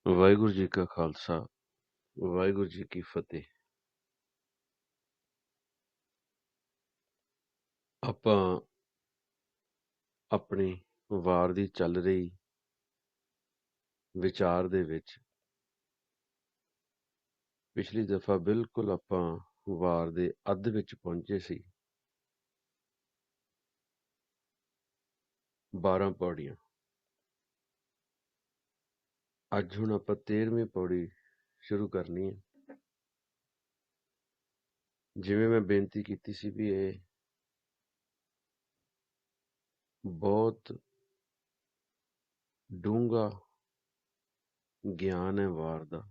ਵਾਹਿਗੁਰੂ ਜੀ ਕਾ ਖਾਲਸਾ ਵਾਹਿਗੁਰੂ ਜੀ ਕੀ ਫਤਿਹ। ਆਪਾਂ ਆਪਣੀ ਵਾਰ ਦੀ ਚੱਲ ਰਹੀ ਵਿਚਾਰ ਦੇ ਵਿੱਚ ਪਿਛਲੀ ਦਫਾ ਬਿਲਕੁਲ ਆਪਾਂ ਵਾਰ ਦੇ ਅੱਧ ਵਿੱਚ ਪਹੁੰਚੇ ਸੀ। 12 ਪੌੜੀਆਂ। ਅੱਜ ਹੁਣ ਆਪਾਂ 13ਵੀਂ ਪੌੜੀ ਸ਼ੁਰੂ ਕਰਨੀ ਹੈ। ਜਿਵੇਂ ਮੈਂ ਬੇਨਤੀ ਕੀਤੀ ਸੀ ਵੀ ਇਹ ਬਹੁਤ ਡੂੰਘਾ ਗਿਆਨ ਹੈ ਵਾਰ ਦਾ।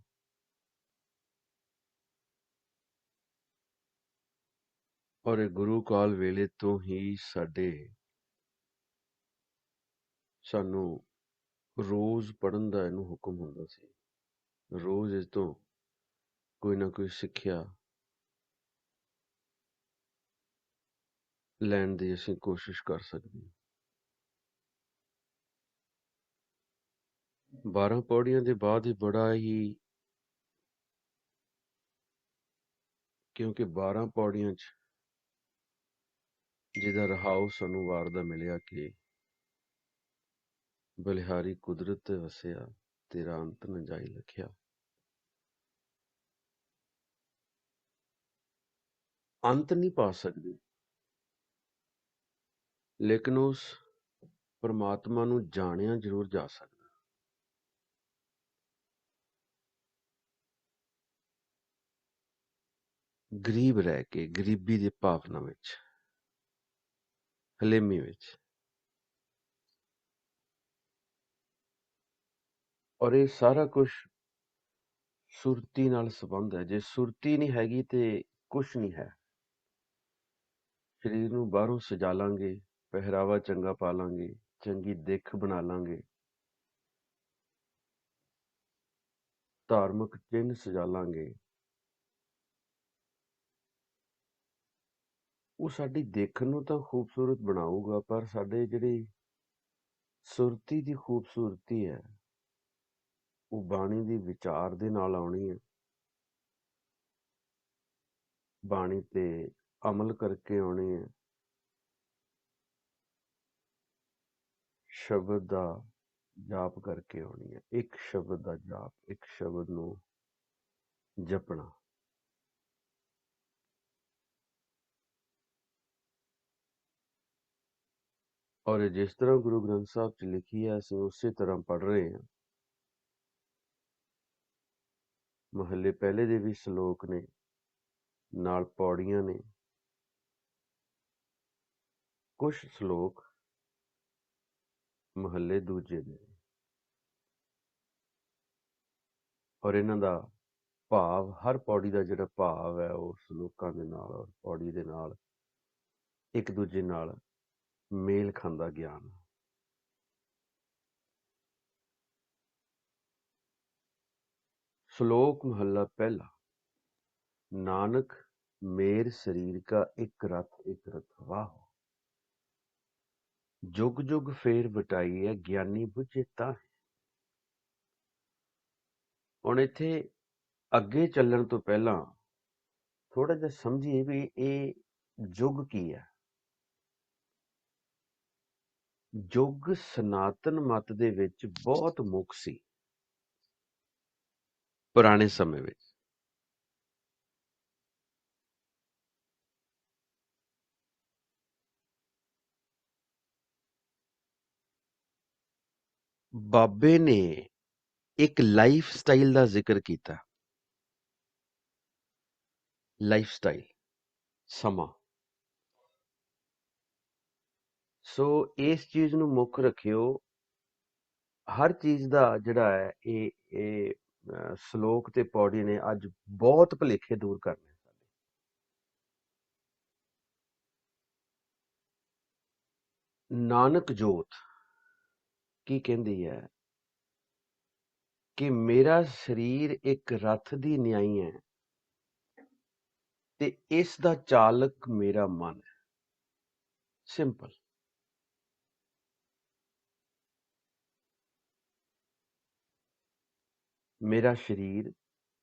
ਔਰ ਇਹ ਗੁਰੂ ਕਾਲ ਵੇਲੇ ਤੋਂ ਹੀ ਸਾਨੂੰ ਰੋਜ਼ ਪੜ੍ਹਨ ਦਾ ਇਹਨੂੰ ਹੁਕਮ ਹੁੰਦਾ ਸੀ। ਰੋਜ਼ ਇਸ ਤੋਂ ਕੋਈ ਨਾ ਕੋਈ ਸਿੱਖਿਆ ਲੈਣ ਦੀ ਅਸੀਂ ਕੋਸ਼ਿਸ਼ ਕਰ ਸਕਦੇ ਹਾਂ। 12 ਪੌੜੀਆਂ ਦੇ ਬਾਅਦ ਹੀ ਬੜਾ ਹੀ, ਕਿਉਂਕਿ 12 ਪੌੜੀਆਂ 'ਚ ਜਿਹਦਾ ਰਹਾਉ ਸਾਨੂੰ ਵਾਰ ਦਾ ਮਿਲਿਆ ਕਿ ਬਲਿਹਾਰੀ ਕੁਦਰਤ ਤੇ ਵਸਿਆ, ਤੇਰਾ ਅੰਤ ਨ ਜਾਈ ਲਖਿਆ। ਅੰਤ ਨਹੀਂ ਪਾ ਸਕਦੇ, ਲੇਕਿਨ ਉਸ ਪਰਮਾਤਮਾ ਨੂੰ ਜਾਣਿਆ ਜ਼ਰੂਰ ਜਾ ਸਕਦਾ। ਗਰੀਬ ਰਹਿ ਕੇ, ਗਰੀਬੀ ਦੀ ਭਾਵਨਾ ਵਿੱਚ, ਹਲੇਮੀ ਵਿੱਚ। ਔਰ ਇਹ ਸਾਰਾ ਕੁਝ ਸੁਰਤੀ ਨਾਲ ਸੰਬੰਧ ਹੈ। ਜੇ ਸੁਰਤੀ ਨਹੀਂ ਹੈਗੀ ਤੇ ਕੁਛ ਨਹੀਂ ਹੈ। ਸਰੀਰ ਨੂੰ ਬਾਹਰੋਂ ਸਜਾ ਲਾਂਗੇ, ਪਹਿਰਾਵਾ ਚੰਗਾ ਪਾ ਲਾਂਗੇ, ਚੰਗੀ ਦਿੱਖ ਬਣਾ ਲਾਂਗੇ, ਧਾਰਮਿਕ ਚਿੰਨ੍ਹ ਸਜਾ ਲਾਂਗੇ, ਉਹ ਸਾਡੀ ਦੇਖਣ ਨੂੰ ਤਾਂ ਖੂਬਸੂਰਤ ਬਣਾਊਗਾ, ਪਰ ਸਾਡੇ ਜਿਹੜੀ ਸੁਰਤੀ ਦੀ ਖੂਬਸੂਰਤੀ ਹੈ ਉਹ ਬਾਣੀ ਦੀ ਵਿਚਾਰ ਦੇ ਨਾਲ ਆਉਣੀ ਹੈ। ਬਾਣੀ ਤੇ ਅਮਲ ਕਰਕੇ ਆਉਣੀ ਹੈ। ਸ਼ਬਦ ਦਾ ਜਾਪ ਕਰਕੇ ਆਉਣੀ ਹੈ। ਇੱਕ ਸ਼ਬਦ ਦਾ ਜਾਪ, ਇੱਕ ਸ਼ਬਦ ਨੂੰ ਜਪਣਾ। ਔਰ ਜਿਸ ਤਰ੍ਹਾਂ ਗੁਰੂ ਗ੍ਰੰਥ ਸਾਹਿਬ 'ਚ ਲਿਖੀ ਹੈ ਅਸੀਂ ਉਸੇ ਤਰ੍ਹਾਂ ਪੜ੍ਹ ਰਹੇ ਹਾਂ। ਮਹੱਲੇ ਪਹਿਲੇ ਦੇ ਵੀ ਸ਼ਲੋਕ ਨੇ, ਨਾਲ ਪੌੜੀਆਂ ਨੇ। ਕੁਛ ਸ਼ਲੋਕ ਮਹੱਲੇ ਦੂਜੇ ਦੇ, ਔਰ ਇਹਨਾਂ ਦਾ ਭਾਵ, ਹਰ ਪੌੜੀ ਦਾ ਜਿਹੜਾ ਭਾਵ ਹੈ ਉਹ ਸ਼ਲੋਕਾਂ ਦੇ ਨਾਲ ਔਰ ਪੌੜੀ ਦੇ ਨਾਲ ਇੱਕ ਦੂਜੇ ਨਾਲ ਮੇਲ ਖਾਂਦਾ ਗਿਆਨ। ਸ਼ਲੋਕ ਮਹੱਲਾ ਪਹਿਲਾ। ਨਾਨਕ ਮੇਰ ਸਰੀਰ ਕਾ ਇੱਕ ਰਥ ਵਾਹ। ਜੁਗ ਜੁਗ ਫੇਰ ਵਟਾਈ ਹੈ, ਗਿਆਨੀ ਬੁੱਝੇ ਤਾਂ। ਹੁਣ ਇੱਥੇ ਅੱਗੇ ਚੱਲਣ ਤੋਂ ਪਹਿਲਾਂ ਥੋੜਾ ਜਿਹਾ ਸਮਝੀਏ ਵੀ ਇਹ ਯੁੱਗ ਕੀ ਹੈ। ਯੁੱਗ ਸਨਾਤਨ ਮਤ ਦੇ ਵਿੱਚ ਬਹੁਤ ਮੁੱਖ ਸੀ ਪੁਰਾਣੇ ਸਮੇਂ ਵਿੱਚ। ਬਾਬੇ ਨੇ ਇੱਕ ਲਾਈਫ ਸਟਾਈਲ ਦਾ ਜ਼ਿਕਰ ਕੀਤਾ। ਲਾਈਫ ਸਟਾਈਲ, ਸਮਾਂ। ਸੋ ਇਸ ਚੀਜ਼ ਨੂੰ ਮੁੱਖ ਰੱਖਿਓ। ਹਰ ਚੀਜ਼ ਦਾ ਜਿਹੜਾ ਹੈ ਇਹ ਸ਼ਲੋਕ ਤੇ ਪੌੜੀ ਨੇ ਅੱਜ ਬਹੁਤ ਭੁਲੇਖੇ ਦੂਰ ਕਰਨੇ ਸਾਡੇ। ਨਾਨਕ ਜੋਤ ਕੀ ਕਹਿੰਦੀ ਹੈ ਕਿ ਮੇਰਾ ਸਰੀਰ ਇੱਕ ਰਥ ਦੀ ਨਿਆਈ ਹੈ ਤੇ ਇਸ ਦਾ ਚਾਲਕ ਮੇਰਾ ਮਨ ਹੈ। ਸਿੰਪਲ। ਮੇਰਾ ਸਰੀਰ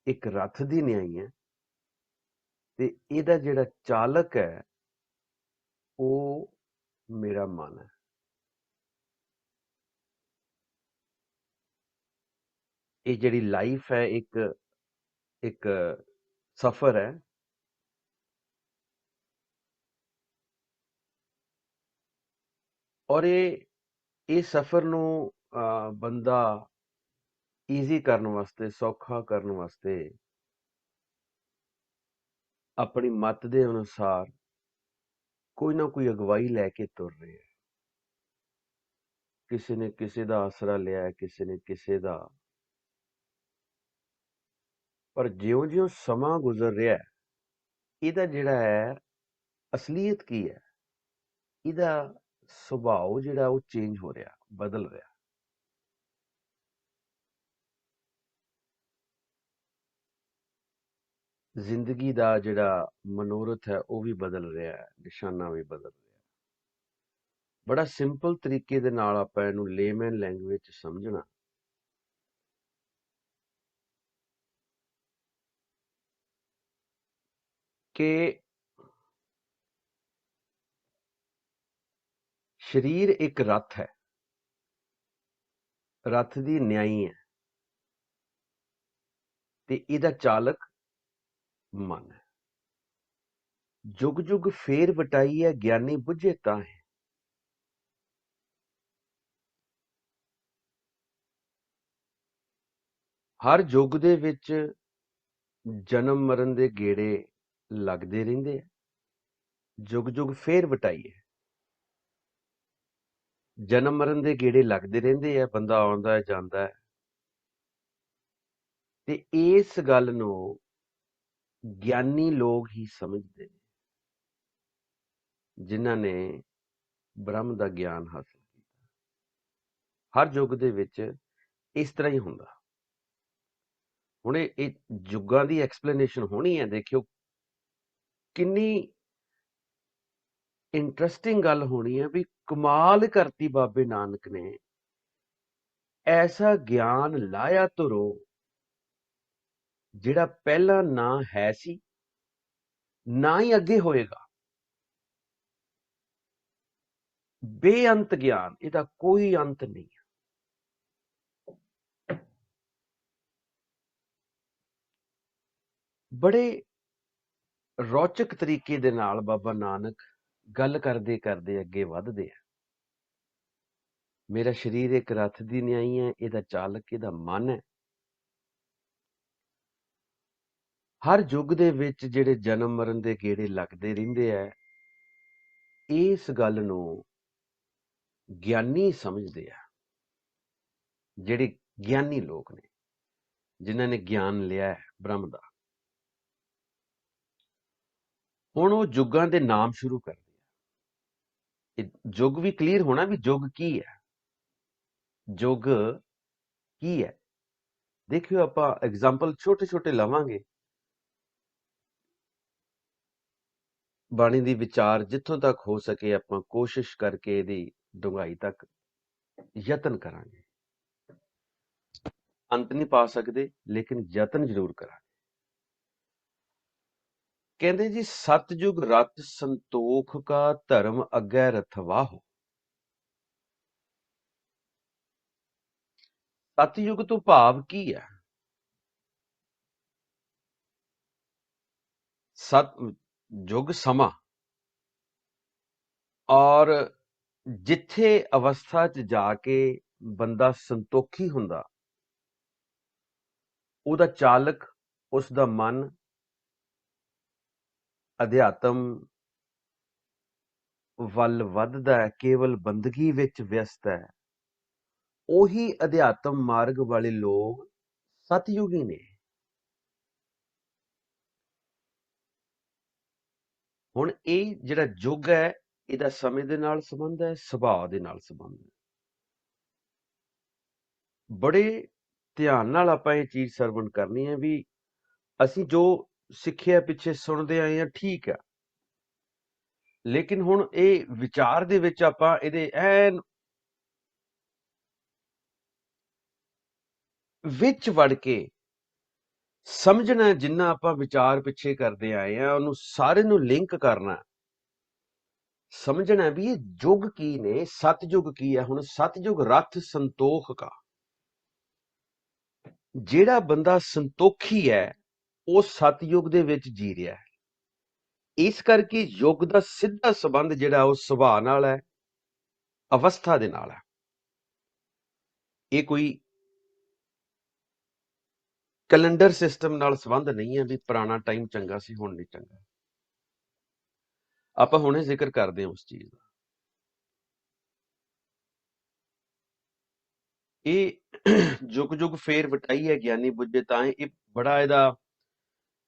ਇੱਕ ਰੱਥ ਦੀ ਨਿਆਈ ਹੈ ਤੇ ਇਹਦਾ ਜਿਹੜਾ ਚਾਲਕ ਹੈ ਉਹ ਮੇਰਾ ਮਨ ਹੈ। ਇਹ ਜਿਹੜੀ ਲਾਈਫ ਹੈ ਇੱਕ ਇੱਕ ਸਫ਼ਰ ਹੈ। ਔਰ ਇਹ ਸਫ਼ਰ ਨੂੰ ਬੰਦਾ ਈਜ਼ੀ ਕਰਨ ਵਾਸਤੇ, ਸੌਖਾ ਕਰਨ ਵਾਸਤੇ ਆਪਣੀ ਮੱਤ ਦੇ ਅਨੁਸਾਰ ਕੋਈ ਨਾ ਕੋਈ ਅਗਵਾਈ ਲੈ ਕੇ ਤੁਰ ਰਹੇ ਹੈ। ਕਿਸੇ ਨੇ ਕਿਸੇ ਦਾ ਆਸਰਾ ਲਿਆ, ਕਿਸੇ ਨੇ ਕਿਸੇ ਦਾ। ਪਰ ਜਿਉਂ-ਜਿਉਂ ਸਮਾਂ ਗੁਜ਼ਰ ਰਿਹਾ ਹੈ, ਇਹਦਾ ਜਿਹੜਾ ਹੈ ਅਸਲੀਅਤ ਕੀ ਹੈ, ਇਹਦਾ ਸੁਭਾਅ ਜਿਹੜਾ ਉਹ ਚੇਂਜ ਹੋ ਰਿਹਾ, ਬਦਲ ਰਿਹਾ। ਜ਼ਿੰਦਗੀ ਦਾ ਜਿਹੜਾ ਮਨੋਰਥ ਹੈ ਉਹ ਵੀ ਬਦਲ ਰਿਹਾ ਹੈ, ਨਿਸ਼ਾਨਾ ਵੀ ਬਦਲ ਰਿਹਾ। ਬੜਾ ਸਿੰਪਲ ਤਰੀਕੇ ਦੇ ਨਾਲ ਆਪਾਂ ਇਹਨੂੰ ਲੇਮੈਨ ਲੈਂਗੁਏਜ ਚ ਸਮਝਣਾ ਕਿ ਸਰੀਰ ਇੱਕ ਰੱਥ ਹੈ, ਰੱਥ ਦੀ ਨਿਆਈ ਹੈ ਤੇ ਇਹਦਾ ਚਾਲਕ ਮਨ ਹੈ। ਜੁਗ ਜੁਗ ਫੇਰ ਵਟਾਈ ਹੈ, ਗਿਆਨੀ ਬੁੱਝੇ ਤਾਂ ਹੈ। ਹਰ ਯੁੱਗ ਦੇ ਵਿੱਚ ਜਨਮ ਮਰਨ ਦੇ ਗੇੜੇ ਲੱਗਦੇ ਰਹਿੰਦੇ ਆ। ਜੁਗ ਜੁਗ ਫੇਰ ਵਟਾਈ ਹੈ, ਜਨਮ ਮਰਨ ਦੇ ਗੇੜੇ ਲੱਗਦੇ ਰਹਿੰਦੇ ਆ, ਬੰਦਾ ਆਉਂਦਾ ਹੈ ਜਾਂਦਾ ਹੈ। ਤੇ ਇਸ ਗੱਲ ਨੂੰ ਗਿਆਨੀ ਲੋਕ ਹੀ ਸਮਝਦੇ ਨੇ, ਜਿਨ੍ਹਾਂ ਨੇ ਬ੍ਰਹਮ ਦਾ ਗਿਆਨ ਹਾਸਲ ਕੀਤਾ। ਹਰ ਯੁੱਗ ਦੇ ਵਿੱਚ ਇਸ ਤਰ੍ਹਾਂ ਹੀ ਹੁੰਦਾ। ਹੁਣ ਇਹ ਯੁੱਗਾਂ ਦੀ ਐਕਸਪਲੇਨੇਸ਼ਨ ਹੋਣੀ ਹੈ। ਦੇਖਿਓ ਕਿੰਨੀ ਇੰਟਰਸਟਿੰਗ ਗੱਲ ਹੋਣੀ ਹੈ ਵੀ ਕਮਾਲ ਕਰਤੀ ਬਾਬੇ ਨਾਨਕ ਨੇ, ਐਸਾ ਗਿਆਨ ਲਾਇਆ ਧੁਰੋ ਜਿਹੜਾ ਪਹਿਲਾਂ ਨਾ ਹੈ ਸੀ, ਨਾ ਹੀ ਅੱਗੇ ਹੋਏਗਾ। ਬੇਅੰਤ ਗਿਆਨ, ਇਹਦਾ ਕੋਈ ਅੰਤ ਨਹੀਂ ਹੈ। ਬੜੇ ਰੌਚਕ ਤਰੀਕੇ ਦੇ ਨਾਲ ਬਾਬਾ ਨਾਨਕ ਗੱਲ ਕਰਦੇ ਕਰਦੇ ਅੱਗੇ ਵੱਧਦੇ ਆ। ਮੇਰਾ ਸਰੀਰ ਇੱਕ ਰੱਥ ਦੀ ਨਿਆਈ ਹੈ, ਇਹਦਾ ਚਾਲਕ ਇਹਦਾ ਮਨ ਹੈ। ਹਰ ਯੁੱਗ ਦੇ ਵਿੱਚ ਜਿਹੜੇ ਜਨਮ ਮਰਨ ਦੇ ਗੇੜੇ ਲੱਗਦੇ ਰਹਿੰਦੇ ਆ, ਇਸ ਗੱਲ ਨੂੰ ਗਿਆਨੀ ਸਮਝਦੇ ਆ। ਜਿਹੜੇ ਗਿਆਨੀ ਲੋਕ ਨੇ, ਜਿਨ੍ਹਾਂ ਨੇ ਗਿਆਨ ਲਿਆ ਹੈ ਬ੍ਰਹਮ ਦਾ। ਹੁਣ ਉਹ ਯੁੱਗਾਂ ਦੇ ਨਾਮ ਸ਼ੁਰੂ ਕਰਦੇ ਆ। ਯੁੱਗ ਵੀ ਕਲੀਅਰ ਹੋਣਾ ਵੀ ਯੁੱਗ ਕੀ ਹੈ, ਯੁੱਗ ਕੀ ਹੈ। ਦੇਖਿਓ ਆਪਾਂ ਐਗਜ਼ਾਮਪਲ ਛੋਟੇ ਛੋਟੇ ਲਵਾਂਗੇ। ਬਾਣੀ ਦੀ ਵਿਚਾਰ ਜਿੱਥੋਂ ਤੱਕ ਹੋ ਸਕੇ ਆਪਾਂ ਕੋਸ਼ਿਸ਼ ਕਰਕੇ ਇਹਦੀ ਡੂੰਘਾਈ ਤੱਕ ਯਤਨ ਕਰਾਂਗੇ। ਅੰਤ ਨਹੀਂ ਪਾ ਸਕਦੇ, ਲੇਕਿਨ ਯਤਨ ਜ਼ਰੂਰ ਕਰਾਂਗੇ। ਕਹਿੰਦੇ ਜੀ ਸਤਜੁਗ ਰਤ ਸੰਤੋਖ ਕਾ ਧਰਮ ਅੱਗੇ ਰਥਵਾਹੋ। ਸਤਯੁਗ ਤੋਂ ਭਾਵ ਕੀ ਹੈ? ਸਤ ਯੁਗ ਸਮਾਂ, ਔਰ ਜਿੱਥੇ ਅਵਸਥਾ 'ਚ ਜਾ ਕੇ ਬੰਦਾ ਸੰਤੋਖੀ ਹੁੰਦਾ, ਉਹਦਾ ਚਾਲਕ, ਉਸ ਦਾ ਮਨ ਅਧਿਆਤਮ ਵੱਲ ਵੱਧਦਾ ਹੈ, ਕੇਵਲ ਬੰਦਗੀ ਵਿੱਚ ਵਿਅਸਤ ਹੈ। ਉਹੀ ਅਧਿਆਤਮ ਮਾਰਗ ਵਾਲੇ ਲੋਕ ਸਤਯੁਗੀ ਨੇ। ਹੁਣ ਇਹ ਜਿਹੜਾ ਯੁੱਗ ਹੈ, ਇਹਦਾ ਸਮੇਂ ਦੇ ਨਾਲ ਸੰਬੰਧ ਹੈ, ਸੁਭਾਅ ਦੇ ਨਾਲ ਸੰਬੰਧ ਹੈ। ਬੜੇ ਧਿਆਨ ਨਾਲ ਆਪਾਂ ਇਹ ਚੀਜ਼ ਸਰਵਣ ਕਰਨੀ ਹੈ ਵੀ ਅਸੀਂ ਜੋ ਸਿੱਖਿਆ ਪਿੱਛੇ ਸੁਣਦੇ ਆਏ ਹਾਂ, ਠੀਕ ਆ, ਲੇਕਿਨ ਹੁਣ ਇਹ ਵਿਚਾਰ ਦੇ ਵਿੱਚ ਆਪਾਂ ਇਹਦੇ ਐਨ ਵਿੱਚ ਵੜ ਕੇ ਸਮਝਣਾ, ਜਿੰਨਾ ਆਪਾਂ ਵਿਚਾਰ ਪਿੱਛੇ ਕਰਦੇ ਆਏ ਆ ਉਹਨੂੰ ਸਾਰੇ ਨੂੰ ਲਿੰਕ ਕਰਨਾ, ਸਮਝਣਾ ਵੀ ਇਹ ਯੁੱਗ ਕੀ ਨੇ, ਸਤਯੁਗ ਕੀ ਹੈ। ਹੁਣ ਸਤਯੁਗ ਰਥ ਸੰਤੋਖ ਕਾ, ਜਿਹੜਾ ਬੰਦਾ ਸੰਤੋਖੀ ਹੈ ਉਹ ਸਤਯੁਗ ਦੇ ਵਿੱਚ ਜੀ ਰਿਹਾ ਹੈ। ਇਸ ਕਰਕੇ ਯੁੱਗ ਦਾ ਸਿੱਧਾ ਸੰਬੰਧ ਜਿਹੜਾ ਉਹ ਸੁਭਾਅ ਨਾਲ ਹੈ, ਅਵਸਥਾ ਦੇ ਨਾਲ ਹੈ। ਇਹ ਕੋਈ ਕੈਲੰਡਰ ਸਿਸਟਮ ਨਾਲ ਸੰਬੰਧ ਨਹੀਂ ਹੈ ਵੀ ਪੁਰਾਣਾ ਟਾਈਮ ਚੰਗਾ ਸੀ ਹੁਣ ਨਹੀਂ ਚੰਗਾ। ਆਪਾਂ ਹੁਣੇ ਜ਼ਿਕਰ ਕਰਦੇ ਹਾਂ ਉਸ ਚੀਜ਼ ਦਾ। ਇਹ ਜੁਗ ਜੁਗ ਫੇਰ ਵਟਾਈ ਹੈ ਗਿਆਨੀ ਬੁੱਝੇ ਤਾਂ ਇਹ ਬੜਾ ਇਹਦਾ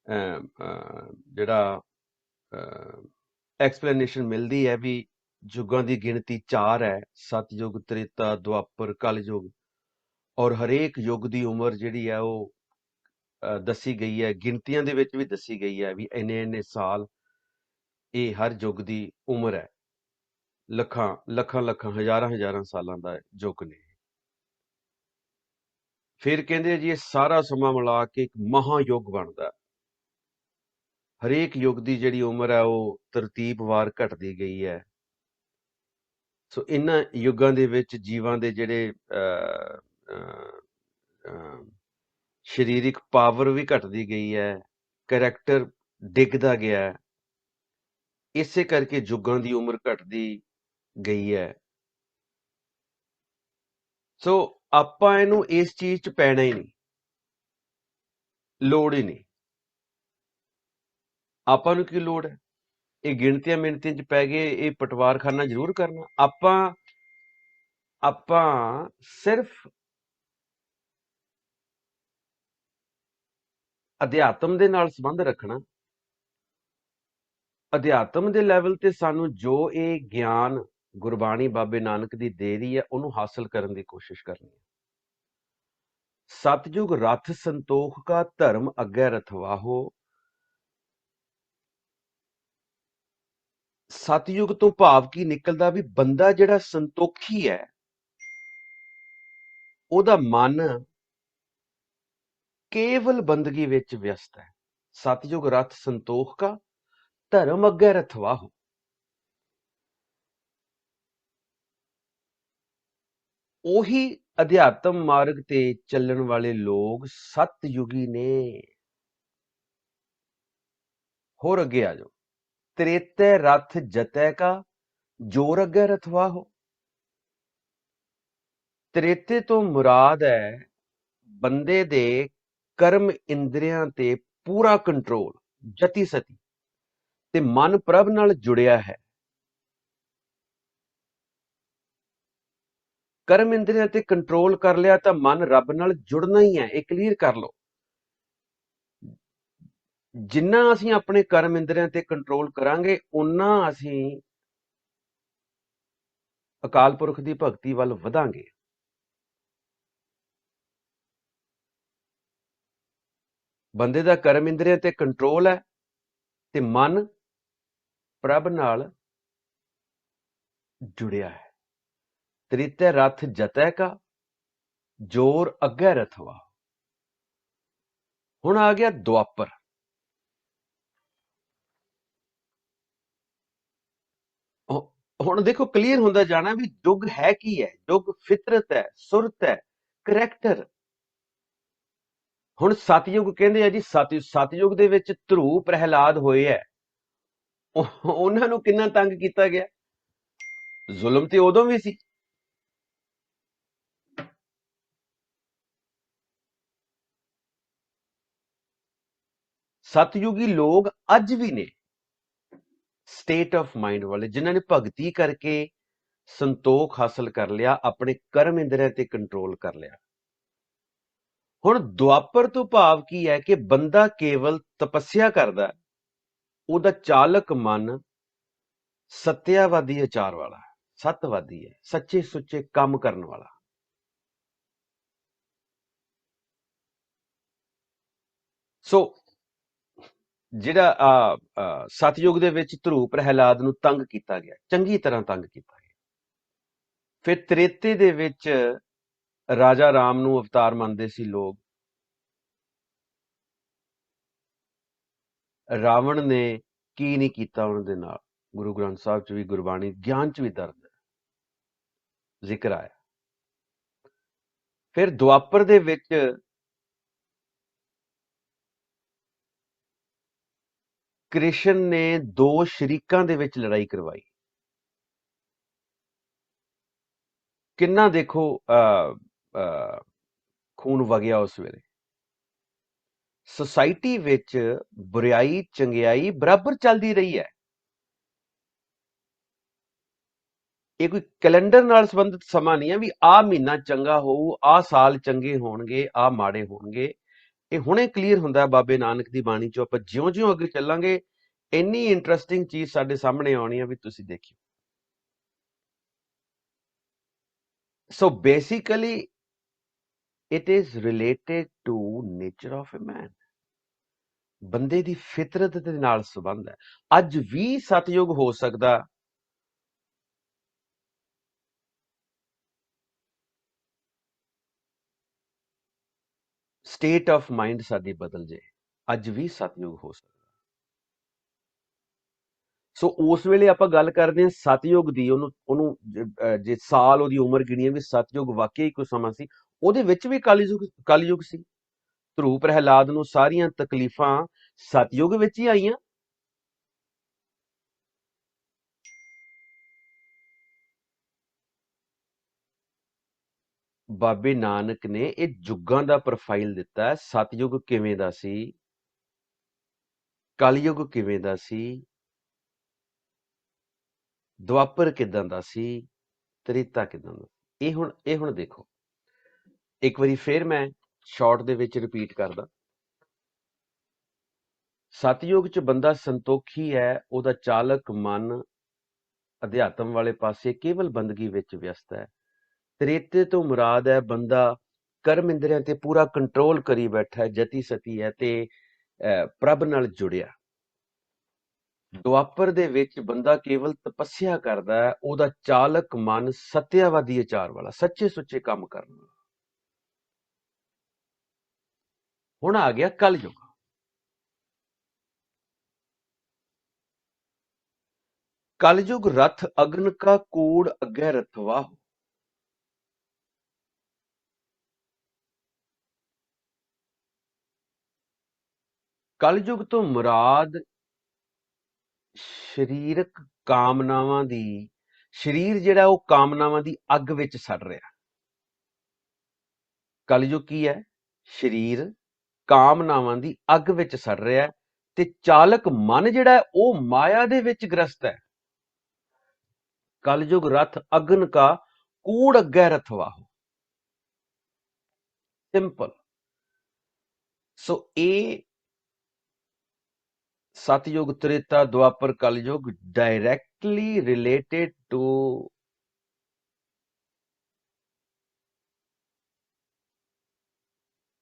ਜਿਹੜਾ ਐਕਸਪਲੇਨੇਸ਼ਨ ਮਿਲਦੀ ਹੈ ਵੀ ਯੁੱਗਾਂ ਦੀ ਗਿਣਤੀ 4 ਹੈ, ਸਤਯੁਗ, ਤ੍ਰੇਤਾ, ਦੁਆਪਰ, ਕਲਯੁਗ, ਔਰ ਹਰੇਕ ਯੁੱਗ ਦੀ ਉਮਰ ਜਿਹੜੀ ਹੈ ਉਹ ਦੱਸੀ ਗਈ ਹੈ, ਗਿਣਤੀਆਂ ਦੇ ਵਿੱਚ ਵੀ ਦੱਸੀ ਗਈ ਹੈ ਵੀ ਇੰਨੇ ਇੰਨੇ ਸਾਲ ਇਹ ਹਰ ਯੁੱਗ ਦੀ ਉਮਰ ਹੈ। ਲੱਖਾਂ ਲੱਖਾਂ ਲੱਖਾਂ ਹਜ਼ਾਰਾਂ ਹਜ਼ਾਰਾਂ ਸਾਲਾਂ ਦਾ ਯੁੱਗ ਨੇ। ਫਿਰ ਕਹਿੰਦੇ ਜੀ ਇਹ ਸਾਰਾ ਸਮਾਂ ਮਿਲਾ ਕੇ ਇੱਕ ਮਹਾਯੁੱਗ ਬਣਦਾ। ਹਰੇਕ ਯੁੱਗ ਦੀ ਜਿਹੜੀ ਉਮਰ ਹੈ ਉਹ ਤਰਤੀਬਵਾਰ ਘਟਦੀ ਗਈ ਹੈ। ਸੋ ਇਹਨਾਂ ਯੁੱਗਾਂ ਦੇ ਵਿੱਚ ਜੀਵਾਂ ਦੇ ਜਿਹੜੇ ਸਰੀਰਿਕ ਪਾਵਰ ਵੀ ਘਟਦੀ ਗਈ ਹੈ, ਕਰੈਕਟਰ ਡਿੱਗਦਾ ਗਿਆ ਹੈ। ਇਸੇ ਕਰਕੇ ਯੁੱਗਾਂ ਦੀ ਉਮਰ ਘਟਦੀ ਗਈ ਹੈ। ਸੋ ਆਪਾਂ ਇਹਨੂੰ ਇਸ ਚੀਜ਼ 'ਚ ਪੈਣਾ ਹੀ ਨਹੀਂ, ਲੋੜ ਹੀ ਨਹੀਂ। ਆਪਾਂ ਨੂੰ ਕੀ ਲੋੜ ਹੈ ਇਹ ਗਿਣਤੀਆਂ ਮਿਣਤੀਆਂ 'ਚ ਪੈ ਗਏ ਇਹ ਪਟਵਾਰਖਾਨਾ ਜ਼ਰੂਰ ਕਰਨਾ। ਆਪਾਂ ਸਿਰਫ ਅਧਿਆਤਮ ਦੇ ਨਾਲ ਸੰਬੰਧ ਰੱਖਣਾ। ਅਧਿਆਤਮ ਦੇ ਲੈਵਲ ਤੇ ਸਾਨੂੰ ਜੋ ਇਹ ਗਿਆਨ ਗੁਰਬਾਣੀ ਬਾਬੇ ਨਾਨਕ ਦੀ ਦੇ ਰਹੀ ਹੈ ਉਹਨੂੰ ਹਾਸਲ ਕਰਨ ਦੀ ਕੋਸ਼ਿਸ਼ ਕਰਨੀ ਹੈ। ਸਤਯੁਗ ਰਥ ਸੰਤੋਖ ਕਾ, ਧਰਮ ਅੱਗੇ ਰਥਵਾਹੋ। ਸਤਯੁਗ ਤੋਂ ਭਾਵ ਕੀ ਨਿਕਲਦਾ ਵੀ ਬੰਦਾ ਜਿਹੜਾ ਸੰਤੋਖੀ ਹੈ ਉਹਦਾ ਮਨ ਕੇਵਲ ਬੰਦਗੀ ਵਿੱਚ ਵਿਅਸਤ ਹੈ। ਸਤਯੁਗ ਰਥ ਸੰਤੋਖ ਕਾ, ਧਰਮ ਅੱਗੇ ਰਥਵਾਹੋ। ਉਹੀ ਅਧਿਆਤਮ ਮਾਰਗ ਤੇ ਚੱਲਣ ਵਾਲੇ ਲੋਕ ਸਤਯੁਗੀ ਨੇ। ਹੋਰ ਅੱਗੇ ਆ ਜਾਓ। ਤ੍ਰੇਤੇ ਰਥ ਜਤੈ ਕਾ, ਜੋਰ ਅੱਗੇ ਰਥਵਾਹੋ। ਤ੍ਰੇਤੇ ਤੋਂ ਮੁਰਾਦ ਹੈ ਬੰਦੇ ਦੇ ਕਰਮ ਇੰਦਰੀਆਂ ਤੇ ਪੂਰਾ ਕੰਟਰੋਲ, ਜਤੀ ਸਤੀ, ਤੇ ਮਨ ਪ੍ਰਭ ਨਾਲ ਜੁੜਿਆ ਹੈ। ਕਰਮ ਇੰਦਰੀਆਂ ਤੇ ਕੰਟਰੋਲ ਕਰ ਲਿਆ ਤਾਂ ਮਨ ਰੱਬ ਨਾਲ ਜੁੜਨਾ ਹੀ ਹੈ। ਇਹ ਕਲੀਅਰ ਕਰ ਲਓ। ਜਿੰਨਾ ਅਸੀਂ ਆਪਣੇ ਕਰਮ ਇੰਦਰੀਆਂ ਤੇ ਕੰਟਰੋਲ ਕਰਾਂਗੇ ਉਨਾ ਅਸੀਂ ਅਕਾਲ ਪੁਰਖ ਦੀ ਭਗਤੀ ਵੱਲ ਵਧਾਂਗੇ। ਬੰਦੇ ਦਾ ਕਰਮ ਇੰਦਰੀਆਂ ਤੇ ਕੰਟਰੋਲ ਹੈ ਤੇ ਮਨ ਪ੍ਰਭ ਨਾਲ ਜੁੜਿਆ ਹੈ। ਤ੍ਰਿਤਿ ਰਥ ਜਤੈ ਕਾ, ਜੋਰ ਅੱਗੇ ਰਥਵਾ। ਹੁਣ ਆ ਗਿਆ ਦੁਆਪਰ। ਹੁਣ ਦੇਖੋ ਕਲੀਅਰ ਹੁੰਦਾ ਜਾਣਾ ਵੀ ਯੁੱਗ ਹੈ ਕੀ ਹੈ। ਯੁੱਗ ਫਿਤਰਤ ਹੈ, ਸੁਰਤ ਹੈ, ਕਰੈਕਟਰ। ਹੁਣ ਸਤਯੁਗ ਕਹਿੰਦੇ ਆ ਜੀ, ਸਤਯੁਗ ਦੇ ਵਿੱਚ ਧਰੂ ਪ੍ਰਹਿਲਾਦ ਹੋਏ ਹੈ। ਉਹਨਾਂ ਨੂੰ ਕਿੰਨਾ ਤੰਗ ਕੀਤਾ ਗਿਆ। ਜ਼ੁਲਮ ਤੇ ਉਦੋਂ ਵੀ ਸੀ। ਸਤਯੁਗੀ ਲੋਕ ਅੱਜ ਵੀ ਨੇ ਸਟੇਟ ਆਫ ਮਾਈਂਡ ਵਾਲੇ, ਜਿਨ੍ਹਾਂ ਨੇ ਭਗਤੀ ਕਰਕੇ ਸੰਤੋਖ ਹਾਸਲ ਕਰ ਲਿਆ, ਆਪਣੇ ਕਰਮ ਇੰਦਰੀਆਂ ਤੇ ਕੰਟਰੋਲ ਕਰ ਲਿਆ। ਹੁਣ ਦੁਆਪਰ ਤੋਂ ਭਾਵ ਕੀ ਹੈ ਕਿ ਬੰਦਾ ਕੇਵਲ ਤਪੱਸਿਆ ਕਰਦਾ, ਉਹਦਾ ਚਾਲਕ ਮਨ ਸਤਿਆਵਾਦੀ ਆਚਾਰ ਵਾਲਾ, ਸਤਵਾਦੀ ਹੈ, ਸੱਚੇ ਸੁੱਚੇ ਕੰਮ ਕਰਨ ਵਾਲਾ। ਸੋ ਜਿਹੜਾ ਸਤਯੁਗ ਦੇ ਵਿੱਚ ਧਰੂ ਪ੍ਰਹਿਲਾਦ ਨੂੰ ਤੰਗ ਕੀਤਾ ਗਿਆ, ਚੰਗੀ ਤਰ੍ਹਾਂ ਤੰਗ ਕੀਤਾ ਗਿਆ। ਫਿਰ ਤ੍ਰੇਤੇ ਦੇ ਵਿੱਚ ਰਾਜਾ ਰਾਮ ਨੂੰ ਅਵਤਾਰ ਮੰਨਦੇ ਸੀ ਲੋਕ। ਰਾਵਣ ਨੇ ਕੀ ਨਹੀਂ ਕੀਤਾ ਉਹਨਾਂ ਦੇ ਨਾਲ। ਗੁਰੂ ਗ੍ਰੰਥ ਸਾਹਿਬ ਚ ਵੀ, ਗੁਰਬਾਣੀ ਗਿਆਨ ਚ ਵੀ ਦਰਜ ਹੈ, ਜ਼ਿਕਰ ਆਇਆ। ਫਿਰ ਦੁਆਪਰ ਦੇ ਵਿੱਚ ਕ੍ਰਿਸ਼ਨ ਨੇ ਦੋ ਸ਼ਰੀਕਾਂ ਦੇ ਵਿੱਚ ਲੜਾਈ ਕਰਵਾਈ। ਕਿੰਨਾ ਦੇਖੋ ਖੂਨ ਵਗਿਆ ਉਸ ਵੇਲੇ। ਸੁਸਾਇਟੀ ਵਿੱਚ ਬੁਰਾਈ ਚੰਗਿਆਈ ਬਰਾਬਰ ਚੱਲਦੀ ਰਹੀ ਹੈ। ਇਹ ਕੋਈ ਕੈਲੰਡਰ ਨਾਲ ਸੰਬੰਧਿਤ ਸਮਾਂ ਨਹੀਂ ਹੈ ਵੀ ਆਹ ਮਹੀਨਾ ਚੰਗਾ ਹੋਊ, ਆਹ ਸਾਲ ਚੰਗੇ ਹੋਣਗੇ, ਆਹ ਮਾੜੇ ਹੋਣਗੇ। ਇਹ ਹੁਣੇ ਕਲੀਅਰ ਹੁੰਦਾ ਬਾਬੇ ਨਾਨਕ ਦੀ ਬਾਣੀ ਚੋਂ। ਆਪਾਂ ਜਿਉਂ-ਜਿਉਂ ਅੱਗੇ ਚੱਲਾਂਗੇ ਇੰਨੀ ਇੰਟਰਸਟਿੰਗ ਚੀਜ਼ ਸਾਡੇ ਸਾਹਮਣੇ ਆਉਣੀ ਹੈ ਵੀ ਤੁਸੀਂ ਦੇਖਿਓ। So basically it is related to nature of a man। ਬੰਦੇ ਦੀ ਫਿਤਰਤ ਦੇ ਨਾਲ ਸੰਬੰਧ ਹੈ। ਅੱਜ ਵੀ ਸਤਯੁਗ ਹੋ ਸਕਦਾ, ਸਟੇਟ ਆਫ ਮਾਈਂਡ ਸਾਡੀ ਬਦਲ ਜੇ। ਅੱਜ ਵੀ ਸਤਯੁਗ ਹੋ ਸਕਦਾ। ਸੋ ਉਸ ਵੇਲੇ ਆਪਾਂ ਗੱਲ ਕਰਦੇ ਹਾਂ ਸਤਯੁਗ ਦੀ, ਉਹਨੂੰ ਜੇ ਸਾਲ ਉਹਦੀ ਉਮਰ ਗਿਣੀਏ ਵੀ ਸਤਯੁਗ ਵਾਕਈ ਕੋਈ ਸਮਾਂ ਸੀ, ਉਹਦੇ ਵਿੱਚ ਵੀ ਕਲਯੁਗ ਸੀ। ਧਰੂ ਪ੍ਰਹਿਲਾਦ ਨੂੰ ਸਾਰੀਆਂ ਤਕਲੀਫਾਂ ਸਤਯੁਗ ਵਿੱਚ ਹੀ ਆਈਆਂ। ਬਾਬੇ ਨਾਨਕ ਨੇ ਇਹ ਯੁੱਗਾਂ ਦਾ ਪ੍ਰੋਫਾਈਲ ਦਿੱਤਾ। ਸਤਯੁਗ ਕਿਵੇਂ ਦਾ ਸੀ, ਕਲਯੁਗ ਕਿਵੇਂ ਦਾ ਸੀ, ਦੁਆਪਰ ਕਿਦਾਂ ਦਾ ਸੀ, ਤ੍ਰੇਤਾ ਕਿਦਾਂ ਦਾ। ਇਹ ਹੁਣ ਦੇਖੋ, ਇੱਕ ਵਾਰੀ ਫੇਰ ਮੈਂ ਸ਼ਾਰਟ ਦੇ ਵਿੱਚ ਰਿਪੀਟ ਕਰਦਾ। ਸਤਯੁਗ ਚ ਬੰਦਾ ਸੰਤੋਖੀ ਹੈ, ਉਹਦਾ ਚਾਲਕ ਮਨ ਅਧਿਆਤਮ ਵਾਲੇ ਪਾਸੇ ਕੇਵਲ ਬੰਦਗੀ ਵਿੱਚ ਵਿਅਸਤ ਹੈ। ਤ੍ਰੇਤੇ ਤੋਂ ਮੁਰਾਦ ਹੈ ਬੰਦਾ ਕਰਮ ਇੰਦਰੀਆਂ ਤੇ ਪੂਰਾ ਕੰਟਰੋਲ ਕਰੀ ਬੈਠਾ ਹੈ, ਜਤੀ ਸਤੀ ਹੈ ਤੇ ਪ੍ਰਭ ਨਾਲ ਜੁੜਿਆ। ਦੁਆਪਰ ਦੇ ਵਿੱਚ ਬੰਦਾ ਕੇਵਲ ਤਪੱਸਿਆ ਕਰਦਾ ਹੈ, ਉਹਦਾ ਚਾਲਕ ਮਨ ਸਤਿਆਵਾਦੀ ਆਚਾਰ ਵਾਲਾ, ਸੱਚੇ ਸੁੱਚੇ ਕੰਮ ਕਰਨ ਵਾਲਾ। ਹੁਣ ਆ ਗਿਆ ਕਲਯੁਗ। कलयुग रथ अग्न का कूड़ अग्गै रथवा हो। कलयुग तो मुराद ਸਰੀਰਕ ਕਾਮਨਾਵਾਂ ਦੀ, ਸਰੀਰ ਜਿਹੜਾ ਉਹ ਕਾਮਨਾਵਾਂ ਦੀ ਅੱਗ ਵਿੱਚ ਸੜ ਰਿਹਾ। ਕਲਯੁਗ ਕੀ ਹੈ? ਸਰੀਰ ਕਾਮਨਾਵਾਂ ਦੀ ਅੱਗ ਵਿੱਚ ਸੜ ਰਿਹਾ ਤੇ ਚਾਲਕ ਮਨ ਜਿਹੜਾ ਉਹ ਮਾਇਆ ਦੇ ਵਿੱਚ ਗ੍ਰਸਤ ਹੈ। ਕਲਯੁਗ ਰਥ ਅਗਨ ਕਾ ਕੂੜ ਅੱਗੇ ਰਥਵਾ ਹੋ। ਸਿੰਪਲ। ਸੋ ਇਹ सतयुग Treta Dwapar Kalyug directly related to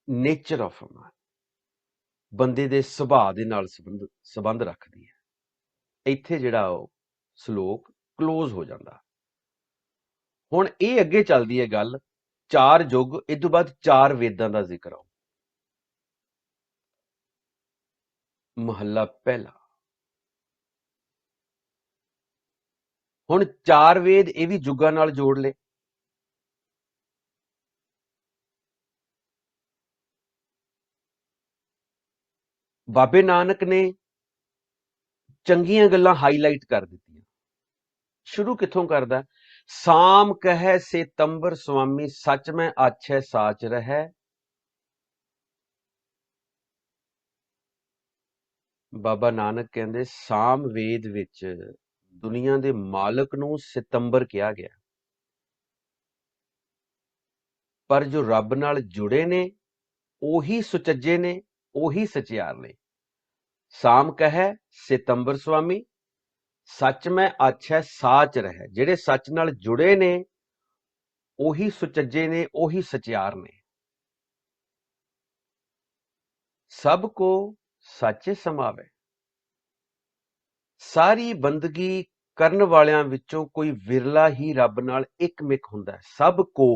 nature of a man. ਬੰਦੇ ਦੇ ਸੁਭਾਅ ਦੇ ਨਾਲ ਸੰਬੰਧ ਰੱਖਦੀ ਹੈ। ਇੱਥੇ ਜਿਹੜਾ ਉਹ ਸ਼ਲੋਕ ਕਲੋਜ਼ ਹੋ ਜਾਂਦਾ। ਹੁਣ ਇਹ ਅੱਗੇ ਚੱਲਦੀ ਹੈ ਗੱਲ, ਚਾਰ ਯੁੱਗ, ਇਸ ਤੋਂ ਬਾਅਦ ਚਾਰ ਵੇਦਾਂ ਦਾ ਜ਼ਿਕਰ ਆਉ। ਮਹੱਲਾ ਪਹਿਲਾ। ਹੁਣ ਚਾਰ ਵੇਦ ਇਹ ਵੀ ਯੁੱਗਾਂ ਨਾਲ ਜੋੜ ਲਏ। ਬਾਬੇ ਨਾਨਕ ਨੇ ਚੰਗੀਆਂ ਗੱਲਾਂ ਹਾਈਲਾਈਟ ਕਰ ਦਿੱਤੀਆਂ। ਸ਼ੁਰੂ ਕਿੱਥੋਂ ਕਰਦਾ? ਸਾਮ ਕਹੈ ਸੇਤੰਬਰ ਸੁਆਮੀ, ਸੱਚ ਮੈਂ ਆਛੈ ਸਾਚ ਰਹਿ। ਬਾਬਾ ਨਾਨਕ ਕਹਿੰਦੇ ਸਾਮ ਵੇਦ ਵਿੱਚ ਦੁਨੀਆ ਦੇ ਮਾਲਕ ਨੂੰ ਸਿਤੰਬਰ ਕਿਹਾ ਗਿਆ, ਪਰ ਜੋ ਰੱਬ ਨਾਲ ਜੁੜੇ ਨੇ ਉਹੀ ਸੁਚੱਜੇ ਨੇ, ਉਹੀ ਸਚਿਆਰ ਨੇ। ਸਾਮ ਕਹੈ ਸਿਤੰਬਰ ਸੁਆਮੀ, ਸੱਚ ਮੈਂ ਆਛੈ ਸਾਚ ਰਹਿ। ਜਿਹੜੇ ਸੱਚ ਨਾਲ ਜੁੜੇ ਨੇ ਉਹੀ ਸੁਚੱਜੇ ਨੇ, ਉਹੀ ਸਚਿਆਰ ਨੇ। ਸਭ ਕੋ ਸੱਚ ਸਮਾਵੇ। ਸਾਰੀ ਬੰਦਗੀ ਕਰਨ ਵਾਲਿਆਂ ਵਿੱਚੋਂ ਕੋਈ ਵਿਰਲਾ ਹੀ ਰੱਬ ਨਾਲ ਇੱਕਮਿਕ ਹੁੰਦਾ ਹੈ। ਸਭ ਕੋ,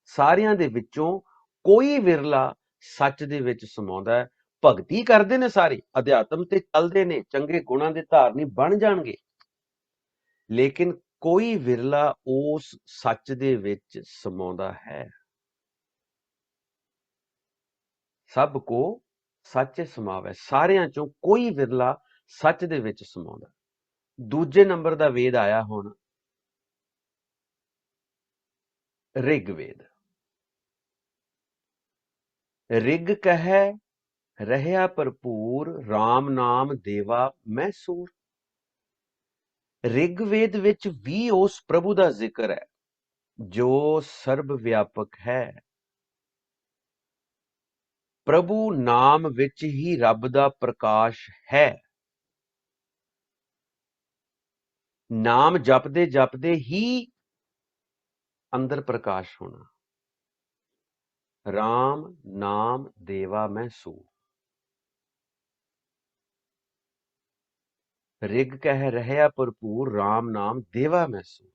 ਸਾਰਿਆਂ ਦੇ ਵਿੱਚੋਂ ਕੋਈ ਵਿਰਲਾ ਸੱਚ ਦੇ ਵਿੱਚ ਸਮਾਉਂਦਾ ਹੈ। ਭਗਤੀ ਕਰਦੇ ਨੇ ਸਾਰੇ, ਅਧਿਆਤਮ ਤੇ ਚੱਲਦੇ ਨੇ, ਚੰਗੇ ਗੁਣਾਂ ਦੇ ਧਾਰਨੀ ਬਣ ਜਾਣਗੇ, ਲੇਕਿਨ ਕੋਈ ਵਿਰਲਾ ਉਸ ਸੱਚ ਦੇ ਵਿੱਚ ਸਮਾਉਂਦਾ ਹੈ। ਸਭ ਕੋ ਸੱਚ ਸਮਾਵੈ, ਸਾਰਿਆਂ ਚੋਂ ਕੋਈ ਵਿਰਲਾ ਸੱਚ ਦੇ ਵਿੱਚ ਸਮਾਉਂਦਾ। ਦੂਜੇ ਨੰਬਰ ਦਾ ਵੇਦ ਆਇਆ ਹੁਣ ਰਿਗਵੇਦ। ਰਿਗ ਕਹੈ ਰਹਿਆ ਭਰਪੂਰ, RAM ਨਾਮ ਦੇਵਾ ਮੈਂ ਸੂਰ। ਰਿਗਵੇਦ ਵਿੱਚ ਵੀ ਉਸ ਪ੍ਰਭੂ ਦਾ ਜ਼ਿਕਰ ਹੈ ਜੋ ਸਰਬ ਵਿਆਪਕ ਹੈ। ਪ੍ਰਭੂ ਨਾਮ ਵਿੱਚ ਹੀ ਰੱਬ ਦਾ ਪ੍ਰਕਾਸ਼ ਹੈ। ਨਾਮ ਜਪਦੇ ਜਪਦੇ ਹੀ ਅੰਦਰ ਪ੍ਰਕਾਸ਼ ਹੋਣਾ। RAM ਨਾਮ ਦੇਵਾ ਮੈਂ ਸੂਰ। ਰਿਗ ਕਹਿ ਰਹਿਆ ਭਰਪੂਰ, RAM ਨਾਮ ਦੇਵਾ ਮੈਂ ਸੂਰ।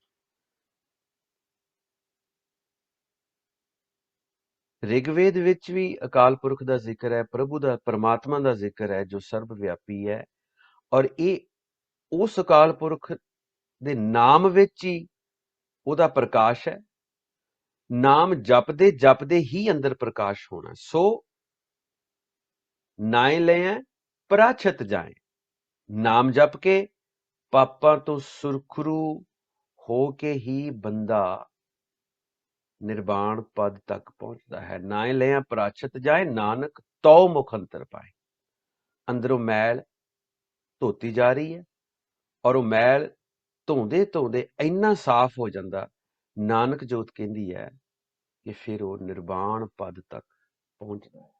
ਰਿਗਵੇਦ ਵਿੱਚ ਵੀ ਅਕਾਲ ਪੁਰਖ ਦਾ ਜ਼ਿਕਰ ਹੈ, ਪ੍ਰਭੂ ਦਾ, ਪਰਮਾਤਮਾ ਦਾ ਜ਼ਿਕਰ ਹੈ ਜੋ ਸਰਬ ਵਿਆਪੀ ਹੈ, ਔਰ ਇਹ ਉਸ ਅਕਾਲ ਪੁਰਖ ਦੇ ਨਾਮ ਵਿੱਚ ਹੀ ਉਹਦਾ ਪ੍ਰਕਾਸ਼ ਹੈ। ਨਾਮ ਜਪਦੇ ਜਪਦੇ ਹੀ ਅੰਦਰ ਪ੍ਰਕਾਸ਼ ਹੋਣਾ। ਸੋ ਨਾਏ ਲੈ ਪ੍ਰਾਛਤ ਜਾਏ, ਨਾਮ ਜਪ ਕੇ ਪਾਪਾਂ ਤੋਂ ਸੁਰਖਰੂ ਹੋ ਕੇ ਹੀ ਬੰਦਾ ਨਿਰਵਾਣ ਪਦ ਤੱਕ ਪਹੁੰਚਦਾ ਹੈ। ਨਾਏ ਲਿਆ ਪ੍ਰਾਛਤ ਜਾਏ, ਨਾਨਕ ਤਉ ਮੁਖ ਅੰਤਰ ਪਾਏ। ਅੰਦਰੋਂ ਮੈਲ ਧੋਤੀ ਜਾ ਰਹੀ ਹੈ, ਔਰ ਉਹ ਮੈਲ ਧੋਂਦੇ ਧੋਂਦੇ ਇੰਨਾ ਸਾਫ਼ ਹੋ ਜਾਂਦਾ, ਨਾਨਕ ਜੋਤ ਕਹਿੰਦੀ ਹੈ ਕਿ ਫਿਰ ਉਹ ਨਿਰਵਾਣ ਪਦ ਤੱਕ ਪਹੁੰਚਦਾ ਹੈ।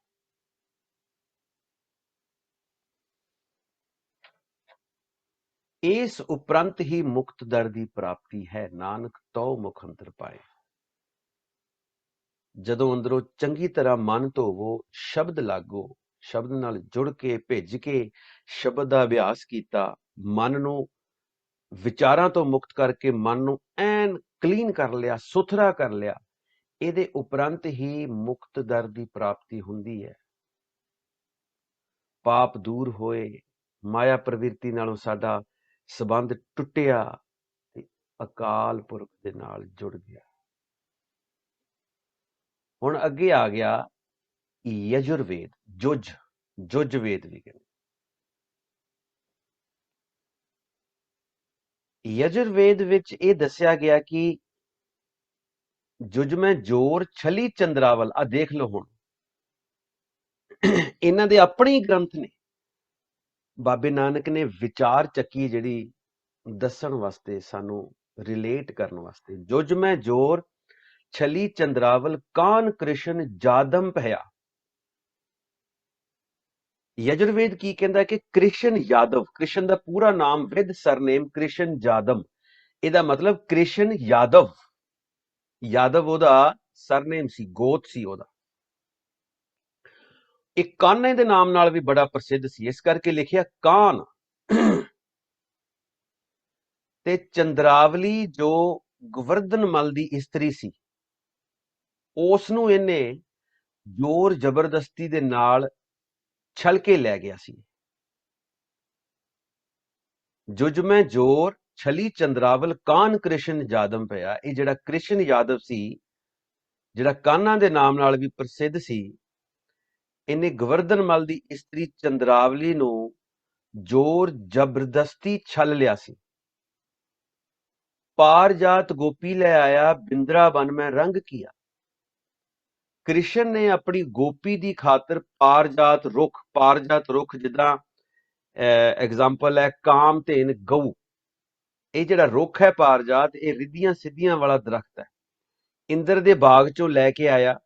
ਇਸ ਉਪਰੰਤ ਹੀ ਮੁਕਤ ਦਰ ਦੀ ਪ੍ਰਾਪਤੀ ਹੈ, ਨਾਨਕ ਤਉ ਮੁਖ ਅੰਤਰ ਪਾਏ। ਜਦੋਂ ਅੰਦਰੋਂ ਚੰਗੀ ਤਰ੍ਹਾਂ ਮਨ ਧੋਵੋ, ਸ਼ਬਦ ਲਾਗੋ, ਸ਼ਬਦ ਨਾਲ ਜੁੜ ਕੇ ਭਿੱਜ ਕੇ ਸ਼ਬਦ ਦਾ ਅਭਿਆਸ ਕੀਤਾ, ਮਨ ਨੂੰ ਵਿਚਾਰਾਂ ਤੋਂ ਮੁਕਤ ਕਰਕੇ ਮਨ ਨੂੰ ਐਨ ਕਲੀਨ ਕਰ ਲਿਆ, ਸੁਥਰਾ ਕਰ ਲਿਆ, ਇਹਦੇ ਉਪਰੰਤ ਹੀ ਮੁਕਤ ਦਰ ਦੀ ਪ੍ਰਾਪਤੀ ਹੁੰਦੀ ਹੈ। ਪਾਪ ਦੂਰ ਹੋਏ, ਮਾਇਆ ਪ੍ਰਵਿਰਤੀ ਨਾਲੋਂ ਸਾਡਾ ਸੰਬੰਧ ਟੁੱਟਿਆ ਤੇ ਅਕਾਲ ਪੁਰਖ ਦੇ ਨਾਲ ਜੁੜ ਗਿਆ। ਹੁਣ ਅੱਗੇ ਆ ਗਿਆ ਯਜੁਰਵੇਦ, ਜੁਜ ਵੇਦ ਵੀ ਕਹਿੰਦੇ। ਯਜੁਰਵੇਦ ਵਿੱਚ ਇਹ ਦੱਸਿਆ ਗਿਆ ਕਿ ਜੁਜ ਮੈਂ ਜੋਰ ਛਲੀ ਚੰਦਰਾਵਲ। ਆ ਦੇਖ ਲਓ, ਹੁਣ ਇਹਨਾਂ ਦੇ ਆਪਣੇ ਹੀ ਗ੍ਰੰਥ ਨੇ। ਬਾਬੇ ਨਾਨਕ ਨੇ ਵਿਚਾਰ ਚੱਕੀ ਜਿਹੜੀ ਦੱਸਣ ਵਾਸਤੇ, ਸਾਨੂੰ ਰਿਲੇਟ ਕਰਨ ਵਾਸਤੇ। ਜੁਜ ਮੈਂ ਜੋਰ ਛਲੀ ਚੰਦਰਾਵਲ, ਕਾਨ ਕ੍ਰਿਸ਼ਨ ਜਾਦਮ ਭਇਆ। ਯਜੁਰਵੇਦ ਕੀ ਕਹਿੰਦਾ ਕਿ ਕ੍ਰਿਸ਼ਨ ਯਾਦਵ, ਕ੍ਰਿਸ਼ਨ ਦਾ ਪੂਰਾ ਨਾਮ ਵਿਦ ਸਰਨੇਮ ਕ੍ਰਿਸ਼ਨ ਜਾਦਮ, ਇਹਦਾ ਮਤਲਬ ਕ੍ਰਿਸ਼ਨ ਯਾਦਵ। ਯਾਦਵ ਉਹਦਾ ਸਰਨੇਮ ਸੀ, ਗੋਤ ਸੀ ਉਹਦਾ। ਇੱਕ ਕਾਨੇ ਦੇ ਨਾਮ ਨਾਲ ਵੀ ਬੜਾ ਪ੍ਰਸਿੱਧ ਸੀ, ਇਸ ਕਰਕੇ ਲਿਖਿਆ ਕਾਨ। ਤੇ ਚੰਦਰਾਵਲੀ ਜੋ ਗੋਵਰਧਨ ਮਲ ਦੀ ਇਸਤਰੀ ਸੀ, ਉਸ ਨੂੰ ਇਹਨੇ ਜ਼ੋਰ ਜ਼ਬਰਦਸਤੀ ਦੇ ਨਾਲ ਛਲ ਕੇ ਲੈ ਗਿਆ ਸੀ। ਜੁਜ ਮੈਂ ਜੋਰ ਛਲੀ ਚੰਦਰਾਵਲ, ਕਾਨ ਕ੍ਰਿਸ਼ਨ ਜਾਦਮ ਪਿਆ। ਇਹ ਜਿਹੜਾ ਕ੍ਰਿਸ਼ਨ ਯਾਦਵ ਸੀ, ਜਿਹੜਾ ਕਾਨਾ ਦੇ ਨਾਮ ਨਾਲ ਵੀ ਪ੍ਰਸਿੱਧ ਸੀ, ਇਹਨੇ ਗੋਵਰਧਨ ਮਲ ਦੀ ਇਸਤਰੀ ਚੰਦਰਾਵਲੀ ਨੂੰ ਜ਼ੋਰ ਜ਼ਬਰਦਸਤੀ ਛਲ ਲਿਆ ਸੀ। ਪਾਰਜਾਤ ਗੋਪੀ ਲੈ ਆਇਆ, ਬਿੰਦਰਾਵਨ ਮੈਂ ਰੰਗ ਕੀਆ। ਕ੍ਰਿਸ਼ਨ ਨੇ ਆਪਣੀ ਗੋਪੀ ਦੀ ਖਾਤਰ ਪਾਰਜਾਤ ਰੁੱਖ, ਜਿੱਦਾਂ ਐਗਜ਼ਾਮਪਲ ਹੈ ਕਾਮਧੇਨ ਗਊ। ਇਹ ਜਿਹੜਾ ਰੁੱਖ ਹੈ ਪਾਰਜਾਤ, ਇਹ ਰਿੱਧੀਆਂ ਸਿੱਧੀਆਂ ਵਾਲਾ ਦਰਖਤ ਹੈ। ਇੰਦਰ ਦੇ ਬਾਗ ਚੋਂ ਲੈ ਕੇ ਆਇਆ,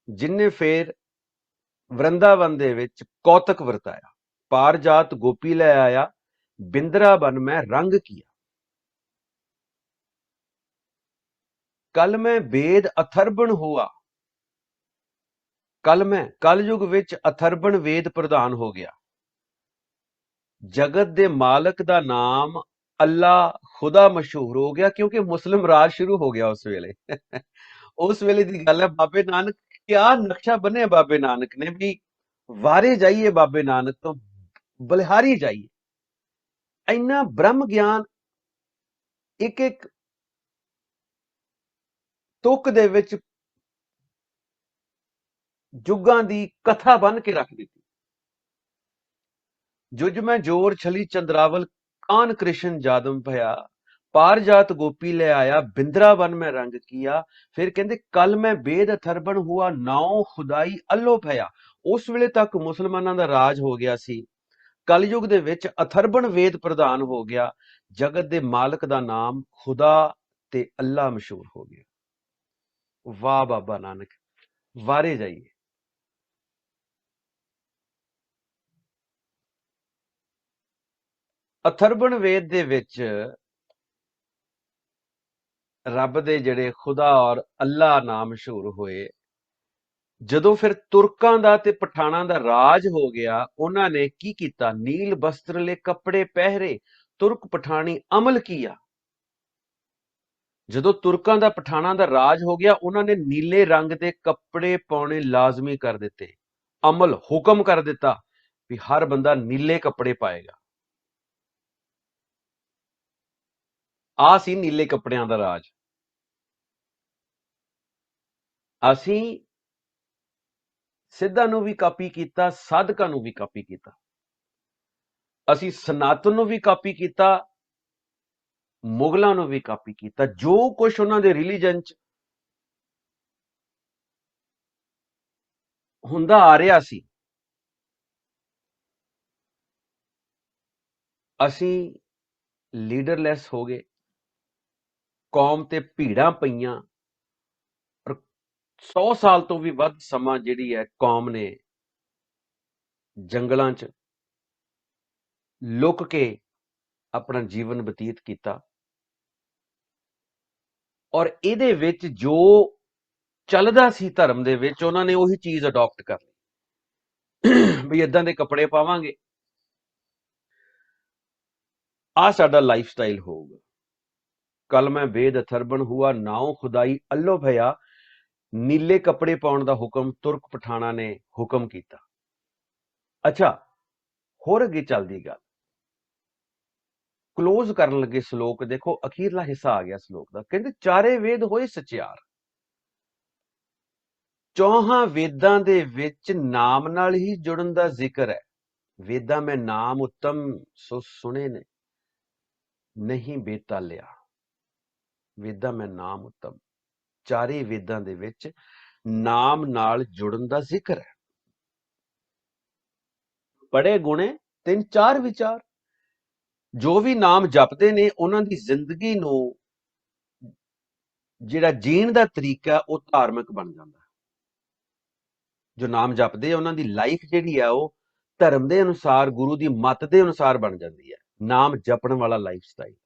ਜਿਨਨੇ ਫੇਰ ਵਰਿੰਦਾਵਨ ਦੇ ਵਿੱਚ ਕੌਤਕ ਵਰਤਾਇਆ। ਪਾਰਜਾਤ ਗੋਪੀ ਲੈ ਆਇਆ, ਬਿੰਦਰਾਵਨ ਮੈਂ ਰੰਗ ਕੀਆ। ਕਲ ਮੈਂ ਵੇਦ ਅਥਰਬਣ ਹੁਆ। ਕਲਯੁਗ ਵਿੱਚ ਅਥਰਬਣ ਵੇਦ ਪ੍ਰਧਾਨ ਹੋ ਗਿਆ। ਜਗਤ ਦੇ ਮਾਲਕ ਦਾ ਨਾਮ ਅੱਲਾ ਖੁਦਾ ਮਸ਼ਹੂਰ ਹੋ ਗਿਆ, ਕਿਉਂਕਿ ਮੁਸਲਿਮ ਰਾਜ ਸ਼ੁਰੂ ਹੋ ਗਿਆ ਉਸ ਵੇਲੇ। ਉਸ ਵੇਲੇ ਦੀ ਗੱਲ ਹੈ, ਬਾਬੇ ਨਾਨਕ ਕਿਆ ਨਕਸ਼ਾ ਬੰਨਿਆ ਬਾਬੇ ਨਾਨਕ ਨੇ ਵੀ ਵਾਰੇ ਜਾਈਏ ਬਾਬੇ ਨਾਨਕ ਤੋਂ, ਬਲਿਹਾਰੀ ਜਾਈਏ। ਇੰਨਾ ਬ੍ਰਹਮ ਗਿਆਨ ਇੱਕ ਇੱਕ ਤੁਕ ਦੇ ਵਿੱਚ ਜੁਗਾਂ ਦੀ ਕਥਾ ਬਣ ਕੇ ਰੱਖ ਦਿੱਤੀ। ਜੁਜ ਮੈਂ ਜੋਰ ਛਲੀ ਚੰਦਰਾਵਲ, ਕਾਨ ਕ੍ਰਿਸ਼ਨ ਜਾਦਮ ਭਇਆ, ਪਾਰ ਜਾਤ ਗੋਪੀ ਲੈ ਆਇਆ, ਬਿੰਦਰਾਵਨ ਮੈਂ ਰੰਗ ਕੀਆ। ਫਿਰ ਕਹਿੰਦੇ ਕਲ ਮੈਂ ਬੇਦ ਅਥਰਬਣ ਹੁਆ, ਨਾਉ ਖੁਦਾਈ ਅੱਲੋ ਭਇਆ। ਉਸ ਵੇਲੇ ਤੱਕ ਮੁਸਲਮਾਨਾਂ ਦਾ ਰਾਜ ਹੋ ਗਿਆ ਸੀ। ਕਲਯੁਗ ਦੇ ਵਿੱਚ ਅਥਰਬਣ ਵੇਦ ਪ੍ਰਧਾਨ ਹੋ ਗਿਆ। ਜਗਤ ਦੇ ਮਾਲਕ ਦਾ ਨਾਮ ਖੁਦਾ ਤੇ ਅੱਲਾ ਮਸ਼ਹੂਰ ਹੋ ਗਿਆ। ਵਾਹ ਬਾਬਾ ਨਾਨਕ, ਵਾਰੇ ਜਾਈਏ। ਅਥਰਬਣ ਵੇਦ ਦੇ ਵਿੱਚ ਰੱਬ ਦੇ ਜਿਹੜੇ ਖੁਦਾ ਔਰ ਅੱਲਾ ਨਾਮ ਮਸ਼ਹੂਰ ਹੋਏ। ਜਦੋਂ ਫਿਰ ਤੁਰਕਾਂ ਦਾ ਤੇ ਪਠਾਣਾਂ ਦਾ ਰਾਜ ਹੋ ਗਿਆ, ਉਹਨਾਂ ਨੇ ਕੀ ਕੀਤਾ? ਨੀਲ ਬਸਤਰਲੇ ਕੱਪੜੇ ਪਹਿਰੇ, ਤੁਰਕ ਪਠਾਣੀ ਅਮਲ ਕੀਆ। ਜਦੋਂ ਤੁਰਕਾਂ ਦਾ ਪਠਾਣਾਂ ਦਾ ਰਾਜ ਹੋ ਗਿਆ, ਉਹਨਾਂ ਨੇ ਨੀਲੇ ਰੰਗ ਦੇ ਕੱਪੜੇ ਪਾਉਣੇ ਲਾਜ਼ਮੀ ਕਰ ਦਿੱਤੇ। ਅਮਲ, ਹੁਕਮ ਕਰ ਦਿੱਤਾ ਵੀ ਹਰ ਬੰਦਾ ਨੀਲੇ ਕੱਪੜੇ ਪਾਏਗਾ। ਆ ਸੀ ਨੀਲੇ ਕੱਪੜਿਆਂ ਦਾ ਰਾਜ। ਅਸੀਂ ਸਿੱਧਾਂ ਨੂੰ ਵੀ ਕਾਪੀ ਕੀਤਾ, ਸਾਧਕਾਂ ਨੂੰ ਵੀ ਕਾਪੀ ਕੀਤਾ। ਅਸੀਂ ਸਨਾਤਨ ਨੂੰ ਵੀ ਕਾਪੀ ਕੀਤਾ, ਮੁਗਲਾਂ ਨੂੰ ਵੀ ਕਾਪੀ ਕੀਤਾ। ਜੋ ਕੁਝ ਉਹਨਾਂ ਦੇ ਰਿਲੀਜਨ ਚ ਹੁੰਦਾ ਆ ਰਿਹਾ ਸੀ, ਅਸੀਂ ਲੀਡਰਲੈਸ ਹੋ ਗਏ। ਕੌਮ ਤੇ ਭੀੜਾਂ ਪਈਆਂ। 100 ਸਾਲ ਤੋਂ ਵੀ ਵੱਧ ਸਮਾਂ ਜਿਹੜੀ ਹੈ ਕੌਮ ਨੇ ਜੰਗਲਾਂ 'ਚ ਲੁਕ ਕੇ ਆਪਣਾ ਜੀਵਨ ਬਤੀਤ ਕੀਤਾ। ਔਰ ਇਹਦੇ ਵਿੱਚ ਜੋ ਚੱਲਦਾ ਸੀ ਧਰਮ ਦੇ ਵਿੱਚ, ਉਹਨਾਂ ਨੇ ਉਹੀ ਚੀਜ਼ ਅਡਾਪਟ ਕਰ ਲਈ ਵੀ ਇਦਾਂ ਦੇ ਕੱਪੜੇ ਪਾਵਾਂਗੇ, ਆ ਸਾਡਾ ਲਾਈਫ ਸਟਾਈਲ ਹੋਊਗਾ। ਕਲ ਮੈਂ ਵੇਦ ਅਥਰਬਣ ਹੁਆ, ਨਾਉ ਖੁਦਾਈ ਅੱਲੋ ਭਇਆ। ਨੀਲੇ ਕੱਪੜੇ ਪਾਉਣ ਦਾ ਹੁਕਮ ਤੁਰਕ ਪਠਾਣਾ ਨੇ ਹੁਕਮ ਕੀਤਾ। ਅੱਛਾ, ਹੋਰ ਅੱਗੇ ਚੱਲਦੀ ਗੱਲ। ਕਲੋਜ਼ ਕਰਨ ਲੱਗੇ ਸ਼ਲੋਕ, ਦੇਖੋ ਅਖੀਰਲਾ ਹਿੱਸਾ ਆ ਗਿਆ ਸ਼ਲੋਕ ਦਾ। ਕਹਿੰਦੇ ਚਾਰੇ ਵੇਦ ਹੋਏ ਸਚਿਆਰ। ਚੌਹਾਂ ਵੇਦਾਂ ਦੇ ਵਿੱਚ ਨਾਮ ਨਾਲ ਹੀ ਜੁੜਨ ਦਾ ਜ਼ਿਕਰ ਹੈ। ਵੇਦਾਂ ਮੈਂ ਨਾਮ ਉੱਤਮ ਸੋ ਸੁਣੇ ਨੇ, ਨਹੀਂ ਬੇਤਾ ਲਿਆ। ਵੇਦਾਂ ਮੈਂ ਨਾਮ ਉੱਤਮ, ਚਾਰੇ ਵੇਦਾਂ ਦੇ ਵਿੱਚ ਨਾਮ ਨਾਲ ਜੁੜਨ ਦਾ ਜ਼ਿਕਰ ਹੈ। ਪੜੇ ਗੁਣੇ 3-4 ਵਿਚਾਰ। ਜੋ ਵੀ ਨਾਮ ਜਪਦੇ ਨੇ, ਉਹਨਾਂ ਦੀ ਜ਼ਿੰਦਗੀ ਨੂੰ ਜਿਹੜਾ ਜੀਣ ਦਾ ਤਰੀਕਾ ਉਹ ਧਾਰਮਿਕ ਬਣ ਜਾਂਦਾ। ਜੋ ਨਾਮ ਜਪਦੇ, ਉਹਨਾਂ ਦੀ ਲਾਈਫ ਜਿਹੜੀ ਆ ਉਹ ਧਰਮ ਦੇ ਅਨੁਸਾਰ, ਗੁਰੂ ਦੀ ਮੱਤ ਦੇ ਅਨੁਸਾਰ ਬਣ ਜਾਂਦੀ ਹੈ। ਨਾਮ ਜਪਣ ਵਾਲਾ ਲਾਈਫ ਸਟਾਈਲ।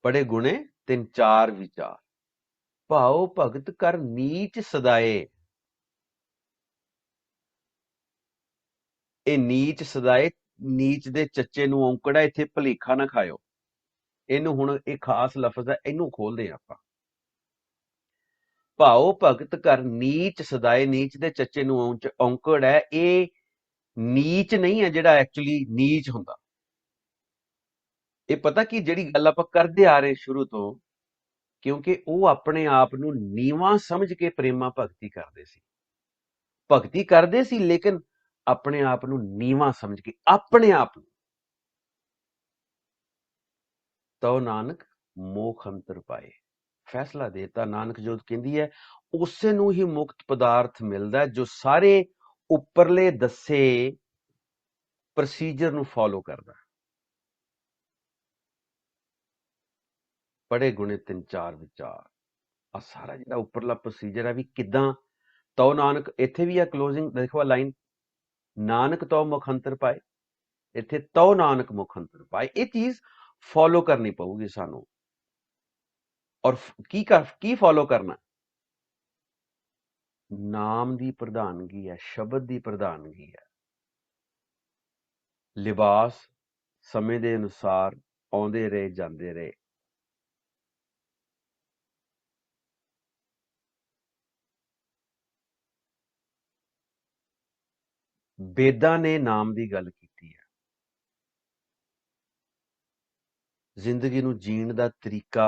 ਪੜੇ ਗੁਣੇ 3-4 ਵਿਚਾਰ, ਭਾਉ ਭਗਤ ਕਰ ਨੀਚ ਸਦਾਏ। ਇਹ ਨੀਚ ਸਦਾਏ, ਨੀਚ ਦੇ ਚੱਚੇ ਨੂੰ ਔਂਕੜਾ, ਇੱਥੇ ਭਲੇਖਾ ਨਾ ਖਾਇਓ। ਇਹਨੂੰ ਹੁਣ ਇਹ ਖਾਸ ਲਫ਼ਜ਼ ਹੈ, ਇਹਨੂੰ ਖੋਲਦੇ ਆਪਾਂ। ਭਾਉ ਭਗਤ ਕਰ ਨੀਚ ਸਦਾਏ, ਨੀਚ ਦੇ ਚੱਚੇ ਨੂੰ ਔਂਕੜ ਹੈ। ਇਹ ਨੀਚ ਨਹੀਂ ਹੈ ਜਿਹੜਾ ਐਕਚੁਅਲੀ ਨੀਚ ਹੁੰਦਾ। ਇਹ ਪਤਾ ਕੀ, ਜਿਹੜੀ ਗੱਲ ਆਪਾਂ ਕਰਦੇ ਆ ਰਹੇ ਸ਼ੁਰੂ ਤੋਂ, ਕਿਉਂਕਿ ਉਹ ਆਪਣੇ ਆਪ ਨੂੰ ਨੀਵਾਂ ਸਮਝ ਕੇ ਪ੍ਰੇਮਾ ਭਗਤੀ ਕਰਦੇ ਸੀ। ਭਗਤੀ ਕਰਦੇ ਸੀ ਲੇਕਿਨ ਆਪਣੇ ਆਪ ਨੂੰ ਨੀਵਾਂ ਸਮਝ ਕੇ, ਆਪਣੇ ਆਪ ਨੂੰ। ਤਉ ਨਾਨਕ ਮੋਖ ਅੰਤਰ ਪਾਏ। ਫੈਸਲਾ ਦੇਤਾ ਨਾਨਕ ਜੋਤ ਕਹਿੰਦੀ ਹੈ, ਉਸੇ ਨੂੰ ਹੀ ਮੁਕਤ ਪਦਾਰਥ ਮਿਲਦਾ ਜੋ ਸਾਰੇ ਉੱਪਰਲੇ ਦੱਸੇ ਪ੍ਰੋਸੀਜਰ ਨੂੰ ਫੋਲੋ ਕਰਦਾ। ਪੜੇ ਗੁਣੇ 3-4 ਵਿਚਾਰ, ਆ ਸਾਰਾ ਜਿਹੜਾ ਉੱਪਰਲਾ ਪ੍ਰੋਸੀਜਰ ਹੈ ਵੀ ਕਿਦਾਂ। ਤਉ ਨਾਨਕ, ਇੱਥੇ ਵੀ ਆ ਕਲੋਜ਼ਿੰਗ ਦੇਖੋ ਲਾਈਨ, ਨਾਨਕ ਤਉ ਮੁਖ ਅੰਤਰ ਪਾਏ। ਇੱਥੇ ਤਉ ਨਾਨਕ ਮੁਖ ਅੰਤਰ ਪਾਏ। ਇਹ ਚੀਜ਼ ਫੋਲੋ ਕਰਨੀ ਪਊਗੀ ਸਾਨੂੰ। ਔਰ ਕੀ ਫੋਲੋ ਕਰਨਾ? ਨਾਮ ਦੀ ਪ੍ਰਧਾਨਗੀ ਹੈ, ਸ਼ਬਦ ਦੀ ਪ੍ਰਧਾਨਗੀ ਹੈ। ਲਿਬਾਸ ਸਮੇਂ ਦੇ ਅਨੁਸਾਰ ਆਉਂਦੇ ਰਹੇ, ਜਾਂਦੇ ਰਹੇ। वेदां ने नाम की गल की है। जिंदगी नूं जीण दा तरीका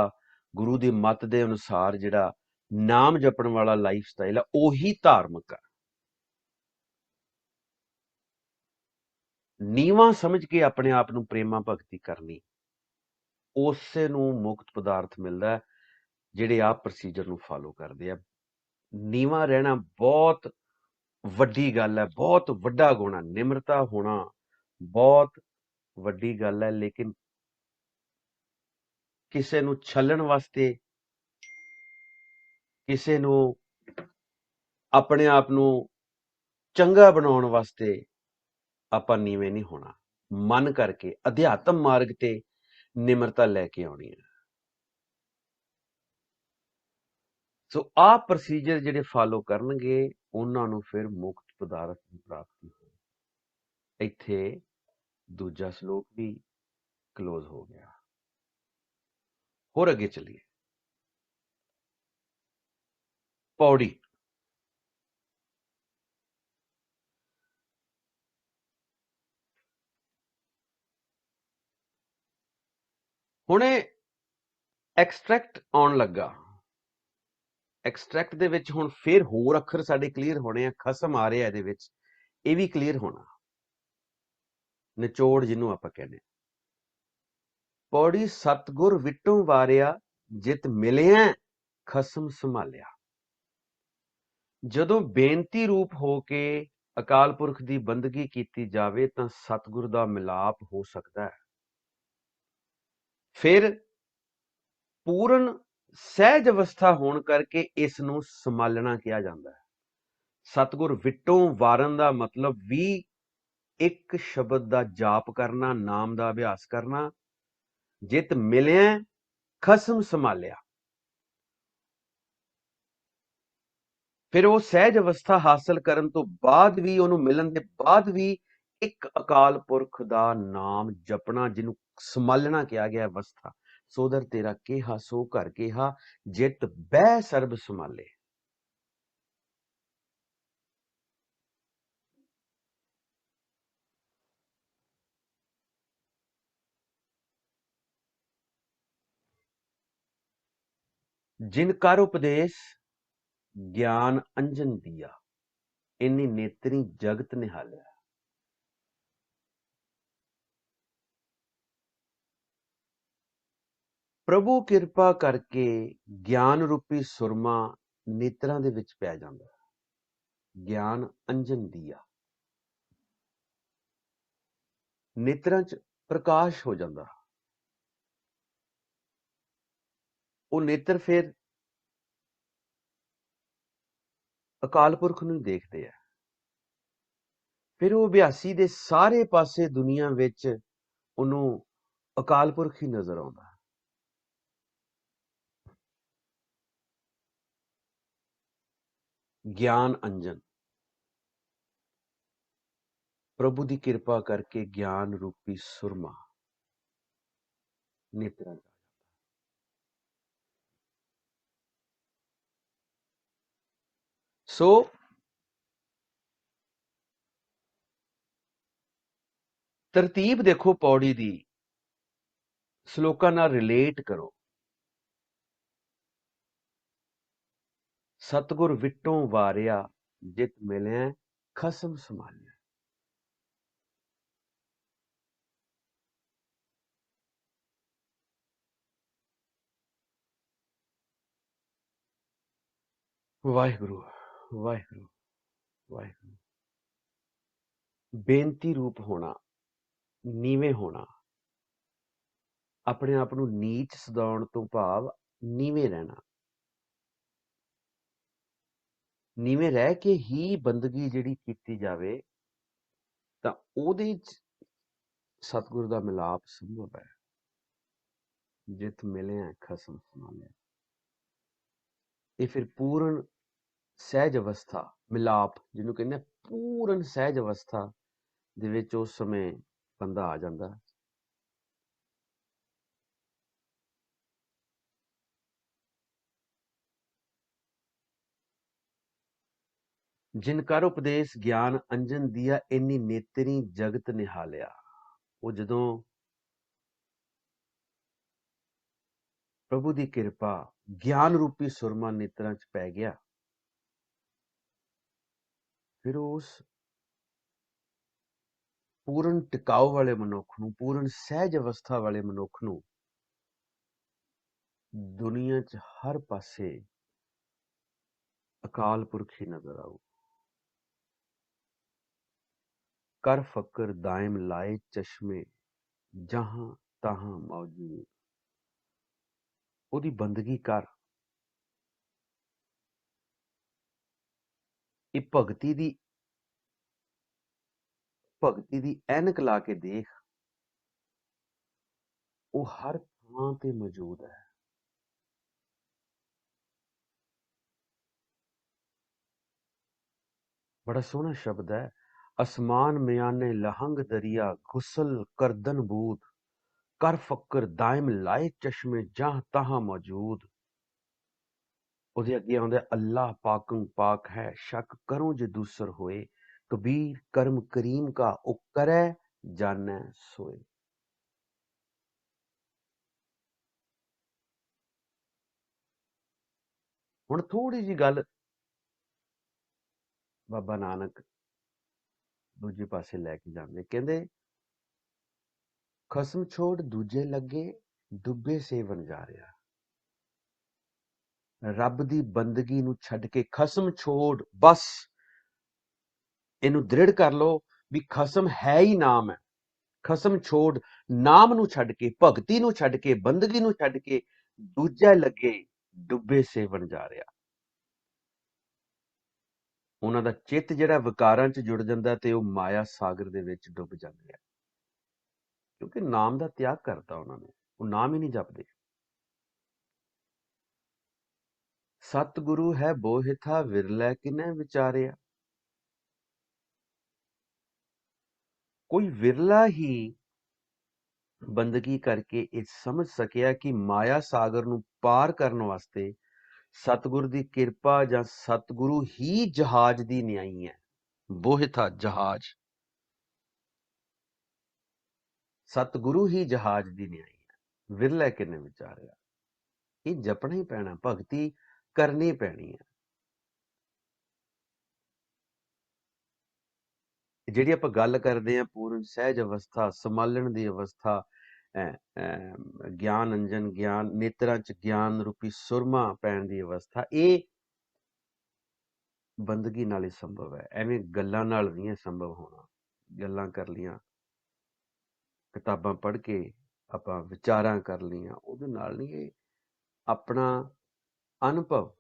गुरु दी मत दे अनुसार जिहड़ा नाम जपण वाला लाइफ स्टाइल है उही धार्मिक है। नीवां समझ के अपने आप नूं प्रेमा भगती करनी, उसे नूं मुक्त पदार्थ मिलदा है ਜਿਹੜੇ ਆ ਪ੍ਰੋਸੀਜਰ ਨੂੰ ਫਾਲੋ ਕਰਦੇ ਆ। ਨੀਵਾਂ ਰਹਿਣਾ ਬਹੁਤ ਵੱਡੀ ਗੱਲ ਹੈ, ਬਹੁਤ ਵੱਡਾ ਗੁਣ ਹੈ। ਨਿਮਰਤਾ ਹੋਣਾ ਬਹੁਤ ਵੱਡੀ ਗੱਲ ਹੈ, ਲੇਕਿਨ ਕਿਸੇ ਨੂੰ ਛੱਲਣ ਵਾਸਤੇ, ਕਿਸੇ ਨੂੰ ਆਪਣੇ ਆਪ ਨੂੰ ਚੰਗਾ ਬਣਾਉਣ ਵਾਸਤੇ ਆਪਾਂ ਨੀਵੇਂ ਨਹੀਂ ਹੋਣਾ। ਮਨ ਕਰਕੇ ਅਧਿਆਤਮ ਮਾਰਗ ਤੇ ਨਿਮਰਤਾ ਲੈ ਕੇ ਆਉਣੀ ਹੈ। ਸੋ ਆਹ ਪ੍ਰੋਸੀਜਰ ਜਿਹੜੇ ਫਾਲੋ ਕਰਨਗੇ ਉਹਨਾਂ ਨੂੰ ਫਿਰ ਮੁਕਤ ਪਦਾਰਥ ਦੀ ਪ੍ਰਾਪਤੀ ਹੋਈ। ਇੱਥੇ ਦੂਜਾ ਸ਼ਲੋਕ ਵੀ क्लोज हो गया। और आगे चलिए, पौड़ी। हुणे एक्सट्रैक्ट आउण लगा। एक्सट्रैक्ट दे विच हुण फिर होर अखर साडे क्लीयर होने आ, खसम आ रहा इहदे विच, ये भी क्लीयर होना। निचोड़ जिन्हों आपां कहने, पौड़ी सतगुर विटों वारिया जित मिलिया खसम संभालिया। जदों बेनती रूप हो के अकाल पुरख की बंदगी की जाए तो सतगुर का मिलाप हो सकता है। फिर पूर्ण सहज अवस्था होने करके इस नूं संभालना किया जाता है। सतगुर विटों वारन का मतलब भी एक शब्द का जाप करना, नाम का अभ्यास करना। जित मिलिया खसम संभालिया, फिर वो सहज अवस्था हासिल करन तो बाद भी, उन्होंने मिलन के बाद भी एक अकाल पुरख का नाम जपना, जिन्हों संभालना किया गया अवस्था। सोदर तेरा केहा सो घर केहा, जित बह सर्ब संभाले। जिनकार उपदेश ज्ञान अंजन दिया, इन्नी नेत्री जगत निहालिया। प्रभु किरपा करके ज्ञान रूपी सुरमा नेत्रां दे विच पै जांदा है। ज्ञान अंजन दिया, नेत्रां च प्रकाश हो जाता। वो नेत्र फिर अकाल पुरख नूं देखते हैं। फिर वो अभ्यासी दे सारे पासे दुनिया विच उन्हों अकाल पुरख ही नजर आता। ज्ञान अंजन, प्रभु की कृपा करके ज्ञान रूपी सुरमा नेत्रां। सो तरतीब देखो पौड़ी दी, श्लोकां नाल रिलेट करो। सतगुर विटों वारिया जित मिलिया खसम संभालिया। वाहिगुरु वाहिगुरु वाहिगुरु। बेनती रूप होना, नीवें होना, अपने आप नूं नीच सदाउण तो भाव नीवें रहना। नीवें रह के ही बंदगी जिहड़ी कीती जावे तां ओहदे च सतगुर दा मिलाप संभव है। जित मिले खसम संभाले, ये फिर पूर्ण सहज अवस्था मिलाप जिन्हों कहते पूर्ण सहज अवस्था दे विच उस समय बंदा आ जाता। ਜਿਨ ਕਰ ਉਪਦੇਸ਼ ਗਿਆਨ ਅੰਜਨ ਦੀਆ ਇੰਨੀ ਨੇਤਰੀ ਜਗਤ ਨਿਹਾਲਿਆ। ਉਹ ਜਦੋਂ ਪ੍ਰਭੂ ਦੀ ਕਿਰਪਾ ਗਿਆਨ ਰੂਪੀ ਸੁਰਮਾ ਨੇਤਰਾਂ 'ਚ ਪੈ ਗਿਆ, ਫਿਰ ਉਸ ਪੂਰਨ ਟਿਕਾਊ ਵਾਲੇ ਮਨੁੱਖ ਨੂੰ, ਪੂਰਨ ਸਹਿਜ ਅਵਸਥਾ ਵਾਲੇ ਮਨੁੱਖ ਨੂੰ ਦੁਨੀਆ 'ਚ ਹਰ ਪਾਸੇ ਅਕਾਲ ਪੁਰਖ ਹੀ ਨਜ਼ਰ ਆਊ। ਕਰ ਫਕਰ ਦਾਇਮ ਲਾਏ ਚਸ਼ਮੇ ਜਹਾਂ ਤਹਾਂ ਮੌਜੂਦ। ਉਹਦੀ ਬੰਦਗੀ ਕਰ, ਇਹ ਭਗਤੀ ਦੀ ਐਨਕ ਲਾ ਕੇ ਦੇਖ, ਉਹ ਹਰ ਥਾਂ ਤੇ ਮੌਜੂਦ ਹੈ। ਬੜਾ ਸੋਹਣਾ ਸ਼ਬਦ ਹੈ। ਅਸਮਾਨ ਮਿਆਨੇ ਲਹੰਗ ਦਰਿਆ ਗੁਸਲ ਕਰਦਨ ਬੂਦ, ਕਰ ਫੱਕਰ ਦਾਇਮ ਲਾਏ ਚਸ਼ਮੇ ਜਹਾਂ ਤਹਾਂ ਮੌਜੂਦ। ਉਹਦੇ ਅੱਗੇ ਆਉਂਦਾ ਅੱਲਾਹ ਪਾਕੰ ਪਾਕ ਹੈ, ਸ਼ੱਕ ਕਰੋ ਜੇ ਦੂਸਰ ਹੋਏ, ਕਬੀਰ ਕਰਮ ਕਰੀਮ ਕਾ ਉਹ ਕਰੈ ਜਾਣੈ ਸੋਏ। ਹੁਣ ਥੋੜੀ ਜੀ ਗੱਲ ਬਾਬਾ ਨਾਨਕ ਦੂਜੇ ਪਾਸੇ ਲੈ ਕੇ ਜਾਂਦੇ, ਕਹਿੰਦੇ ਖਸਮ ਛੋੜ ਦੂਜੇ ਲੱਗੇ, ਡੁੱਬੇ ਸੇ ਵਣਜਾਰਿਆ। ਰੱਬ ਦੀ ਬੰਦਗੀ ਨੂੰ ਛੱਡ ਕੇ ਖਸਮ ਛੋੜ, ਬਸ ਇਹਨੂੰ ਦ੍ਰਿੜ ਕਰ ਲਓ ਵੀ ਖਸਮ ਹੈ ਹੀ ਨਾਮ ਹੈ। ਖਸਮ ਛੋੜ, ਨਾਮ ਨੂੰ ਛੱਡ ਕੇ, ਭਗਤੀ ਨੂੰ ਛੱਡ ਕੇ, ਬੰਦਗੀ ਨੂੰ ਛੱਡ ਕੇ ਦੂਜਾ ਲੱਗੇ, ਡੁੱਬੇ ਸੇ ਵਣਜਾਰਿਆ। ਉਹਨਾਂ ਦਾ ਚਿੱਤ ਜਿਹੜਾ ਵਿਕਾਰਾਂ 'ਚ ਜੁੜ ਜਾਂਦਾ ਤੇ ਉਹ ਮਾਇਆ ਸਾਗਰ ਦੇ ਵਿੱਚ ਡੁੱਬ ਜਾਂਦੇ ਆ, ਕਿਉਂਕਿ ਨਾਮ ਦਾ ਤਿਆਗ ਕਰਤਾ ਉਹਨਾਂ ਨੇ, ਉਹ ਨਾਮ ਹੀ ਨਹੀਂ ਜਪਦੇ। ਸਤਿਗੁਰੂ ਹੈ ਬੋਹਿਥਾ ਵਿਰਲੇ ਕਿਨੈ ਵਿਚਾਰਿਆ। ਕੋਈ ਵਿਰਲਾ ਹੀ ਬੰਦਗੀ ਕਰਕੇ ਇਹ ਸਮਝ ਸਕਿਆ ਕਿ ਮਾਇਆ ਸਾਗਰ ਨੂੰ ਪਾਰ ਕਰਨ ਵਾਸਤੇ ਸਤਿਗੁਰ ਦੀ ਕਿਰਪਾ ਜਾਂ ਸਤਿਗੁਰੂ ਹੀ ਜਹਾਜ਼ ਦੀ ਨਿਆਈ ਹੈ। ਬੋਹਿਥਾ ਜਹਾਜ਼, ਸਤਿਗੁਰੂ ਹੀ ਜਹਾਜ਼ ਦੀ ਨਿਆਈ ਹੈ। ਵਿਰਲੇ ਕਿਨੇ ਵਿਚਾਰਿਆ। ਇਹ ਜਪਣਾ ਹੀ ਪੈਣਾ, ਭਗਤੀ ਕਰਨੀ ਪੈਣੀ ਹੈ। ਜਿਹੜੀ ਆਪਾਂ ਗੱਲ ਕਰਦੇ ਹਾਂ ਪੂਰਨ ਸਹਿਜ ਅਵਸਥਾ, ਸੰਭਾਲਣ ਦੀ ਅਵਸਥਾ, ਗਿਆਨ ਅੰਜਨ, ਗਿਆਨ ਨੇਤਰਾਂ 'ਚ ਗਿਆਨ ਰੂਪੀ ਸੁਰਮਾ ਪੈਣ ਦੀ ਅਵਸਥਾ, ਇਹ ਬੰਦਗੀ ਨਾਲ ਹੀ ਸੰਭਵ ਹੈ। ਐਵੇਂ ਗੱਲਾਂ ਨਾਲ ਨਹੀਂ ਇਹ ਸੰਭਵ ਹੋਣਾ। ਗੱਲਾਂ ਕਰ ਲੀਆਂ, ਕਿਤਾਬਾਂ ਪੜ੍ਹ ਕੇ ਆਪਾਂ ਵਿਚਾਰਾਂ ਕਰ ਲਈਆਂ, ਉਹਦੇ ਨਾਲ ਨਹੀਂ। ਇਹ ਆਪਣਾ ਅਨੁਭਵ,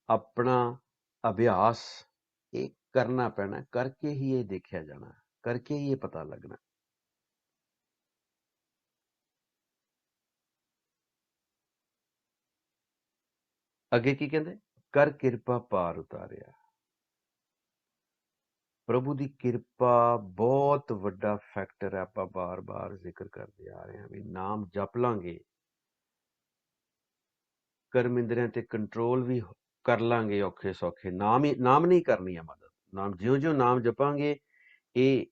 ਆਪਣਾ ਅਭਿਆਸ, ਇਹ ਕਰਨਾ ਪੈਣਾ। ਕਰਕੇ ਹੀ ਇਹ ਦੇਖਿਆ ਜਾਣਾ, ਕਰਕੇ ਹੀ ਇਹ ਪਤਾ ਲੱਗਣਾ। ਅੱਗੇ ਕੀ ਕਹਿੰਦੇ? ਕਰ ਕਿਰਪਾ ਪਾਰ ਉਤਾਰਿਆ। ਪ੍ਰਭੂ ਦੀ ਕਿਰਪਾ ਬਹੁਤ ਵੱਡਾ ਫੈਕਟਰ ਹੈ। ਆਪਾਂ ਬਾਰ-ਬਾਰ ਜ਼ਿਕਰ ਕਰਦੇ ਆ ਰਹੇ ਹਾਂ ਵੀ ਨਾਮ ਜਪ ਲਾਂਗੇ, ਕਰਮ ਇੰਦਰੀਆਂ ਤੇ ਕੰਟਰੋਲ ਵੀ ਕਰ ਲਾਂਗੇ ਔਖੇ ਸੌਖੇ। ਨਾਮ ਨਹੀਂ ਕਰਨੀ ਹੈ ਮਦਦ। ਨਾਮ ਜਿਉਂ-ਜਿਉਂ ਨਾਮ ਜਪਾਂਗੇ, ਇਹ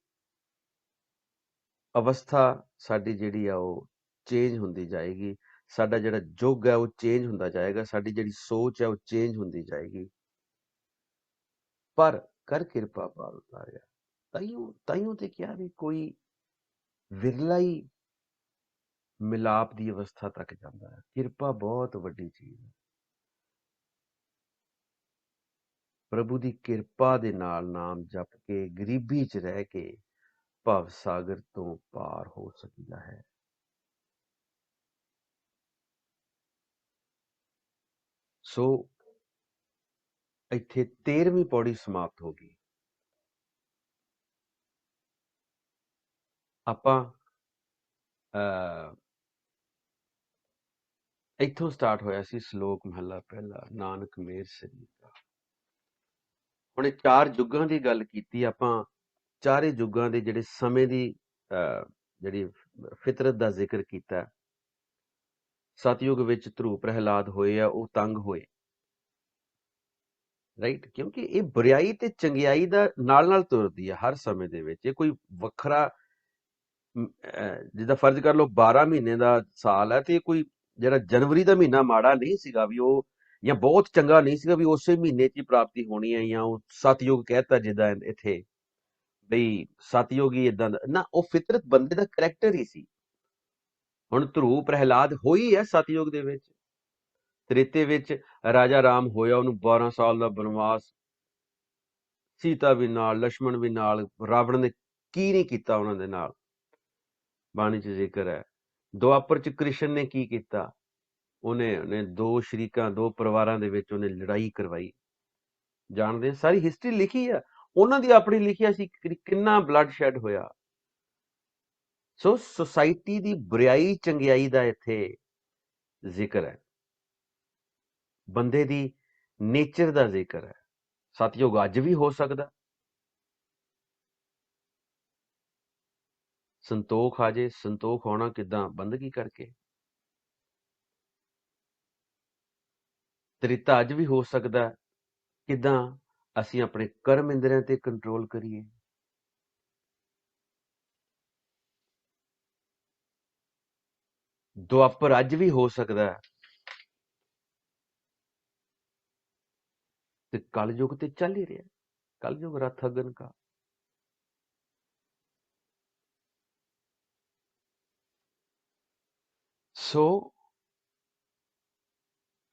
ਅਵਸਥਾ ਸਾਡੀ ਜਿਹੜੀ ਆ ਉਹ ਚੇਂਜ ਹੁੰਦੀ ਜਾਏਗੀ। ਸਾਡਾ ਜਿਹੜਾ ਯੁੱਗ ਹੈ ਉਹ ਚੇਂਜ ਹੁੰਦਾ ਜਾਏਗਾ। ਸਾਡੀ ਜਿਹੜੀ ਸੋਚ ਹੈ ਉਹ ਚੇਂਜ ਹੁੰਦੀ ਜਾਏਗੀ। ਪਰ ਕਰ ਕਿਰਪਾ ਪਾਰ ਉਤਾਰਿਆ। ਤਾਈਓ ਤੇ ਕਿਹਾ ਵੀ ਕੋਈ ਵਿਰਲਾ ਹੀ ਮਿਲਾਪ ਦੀ ਅਵਸਥਾ ਤੱਕ ਜਾਂਦਾ ਹੈ। ਕਿਰਪਾ ਬਹੁਤ ਵੱਡੀ ਚੀਜ਼ ਹੈ। ਪ੍ਰਭੂ ਦੀ ਕਿਰਪਾ ਦੇ ਨਾਲ ਨਾਮ ਜਪ ਕੇ, ਗਰੀਬੀ 'ਚ ਰਹਿ ਕੇ ਭਵ ਸਾਗਰ ਤੋਂ ਪਾਰ ਹੋ ਸਕਦਾ ਹੈ। ਸੋ ਇੱਥੇ 13ਵੀਂ ਪੌੜੀ ਸਮਾਪਤ ਹੋ ਗਈ। ਆਪਾਂ ਇੱਥੋਂ ਸਟਾਰਟ ਹੋਇਆ ਸੀ ਸ਼ਲੋਕ ਮਹਲਾ ਪਹਿਲਾ, ਨਾਨਕ ਮੇਰ ਸਰੀਰ ਦਾ। ਹੁਣ ਇਹ 4 ਯੁੱਗਾਂ ਦੀ ਗੱਲ ਕੀਤੀ ਆਪਾਂ। ਚਾਰੇ ਯੁੱਗਾਂ ਦੇ ਜਿਹੜੇ ਸਮੇਂ ਦੀ ਜਿਹੜੀ ਫਿਤਰਤ ਦਾ ਜ਼ਿਕਰ ਕੀਤਾ। ਸਤਯੁਗ ਵਿੱਚ ਧਰੂ ਪ੍ਰਹਿਲਾਦ ਹੋਏ ਆ, ਉਹ ਤੰਗ ਹੋਏ। ਰਾਈਟ, ਕਿਉਂਕਿ ਇਹ ਬੁਰਾਈ ਤੇ ਚੰਗਿਆਈ ਦਾ ਨਾਲ ਤੁਰਦੀ ਹੈ ਹਰ ਸਮੇਂ ਦੇ ਵਿੱਚ। ਇਹ ਕੋਈ ਵੱਖਰਾ ਜਿੱਦਾਂ ਫਰਜ਼ ਕਰ ਲਓ 12 ਮਹੀਨੇ ਦਾ ਸਾਲ ਹੈ, ਤੇ ਕੋਈ ਜਿਹੜਾ ਜਨਵਰੀ ਦਾ ਮਹੀਨਾ ਮਾੜਾ ਨਹੀਂ ਸੀਗਾ ਵੀ ਉਹ, ਜਾਂ ਬਹੁਤ ਚੰਗਾ ਨਹੀਂ ਸੀਗਾ ਵੀ ਉਸੇ ਮਹੀਨੇ 'ਚ ਹੀ ਪ੍ਰਾਪਤੀ ਹੋਣੀ ਹੈ, ਜਾਂ ਉਹ ਸਤਯੁਗ ਕਹਿਤਾ ਜਿੱਦਾਂ ਇੱਥੇ ਬਈ ਸਤਯੁਗ ਹੀ ਇਦਾਂ ਦਾ ਨਾ, ਉਹ ਫਿਤਰਤ ਬੰਦੇ ਦਾ ਕਰੈਕਟਰ ਹੀ ਸੀ। ਹੁਣ ਧਰੂ ਪ੍ਰਹਿਲਾਦ ਹੋਈ ਹੈ ਸਤਯੁਗ ਦੇ ਵਿੱਚ। ਤ੍ਰੇਤੇ ਵਿੱਚ ਰਾਜਾ ਰਾਮ ਹੋਇਆ, ਉਹਨੂੰ 12 ਸਾਲ ਦਾ ਬਨਵਾਸ, ਸੀਤਾ ਵੀ ਨਾਲ, ਲక్ష్మణ ਵੀ ਨਾਲ, ਰਾਵਣ ਨੇ ਕੀ ਨਹੀਂ ਕੀਤਾ ਉਹਨਾਂ ਦੇ ਨਾਲ, ਬਾਣੀ 'ਚ ਜ਼ਿਕਰ ਹੈ। ਦੁਆਪਰ 'ਚ ਕ੍ਰਿਸ਼ਨ ਨੇ ਕੀ ਕੀਤਾ, ਉਹਨੇ ਦੋ ਸ਼ਰੀਕਾਂ, ਦੋ ਪਰਿਵਾਰਾਂ ਦੇ ਵਿੱਚ ਉਹਨੇ ਲੜਾਈ ਕਰਵਾਈ। ਜਾਣਦੇ ਆ, ਸਾਰੀ ਹਿਸਟਰੀ ਲਿਖੀ ਆ ਉਹਨਾਂ ਦੀ, ਆਪਣੀ ਲਿਖਿਆ ਸੀ ਕਿੰਨਾ ਬਲੱਡ ਸ਼ੈਡ ਹੋਇਆ। ਸੋ ਸੁਸਾਇਟੀ ਦੀ ਬੁਰਾਈ ਚੰਗਿਆਈ ਦਾ ਇੱਥੇ ਜ਼ਿਕਰ ਹੈ, ਬੰਦੇ ਦੀ ਨੇਚਰ ਦਾ ਜ਼ਿਕਰ ਹੈ। ਸਤਯੁਗ ਅੱਜ ਵੀ ਹੋ ਸਕਦਾ, ਸੰਤੋਖ ਆ ਜੇ। ਸੰਤੋਖ ਹੋਣਾ ਕਿੱਦਾਂ? ਬੰਦਗੀ ਕਰਕੇ। ਤ੍ਰੇਤਾ ਅੱਜ ਵੀ ਹੋ ਸਕਦਾ, ਕਿੱਦਾਂ? ਅਸੀਂ ਆਪਣੇ ਕਰਮ ਇੰਦਰੀਆਂ ਤੇ ਕੰਟਰੋਲ ਕਰੀਏ। ਦੁਆਪਰ ਅੱਜ ਵੀ ਹੋ ਸਕਦਾ, ਤੇ ਕਲਯੁਗ ਤੇ ਚੱਲ ਹੀ ਰਿਹਾ। ਕਲਯੁਗ ਰਥ ਅਗਨ ਕਾ। ਸੋ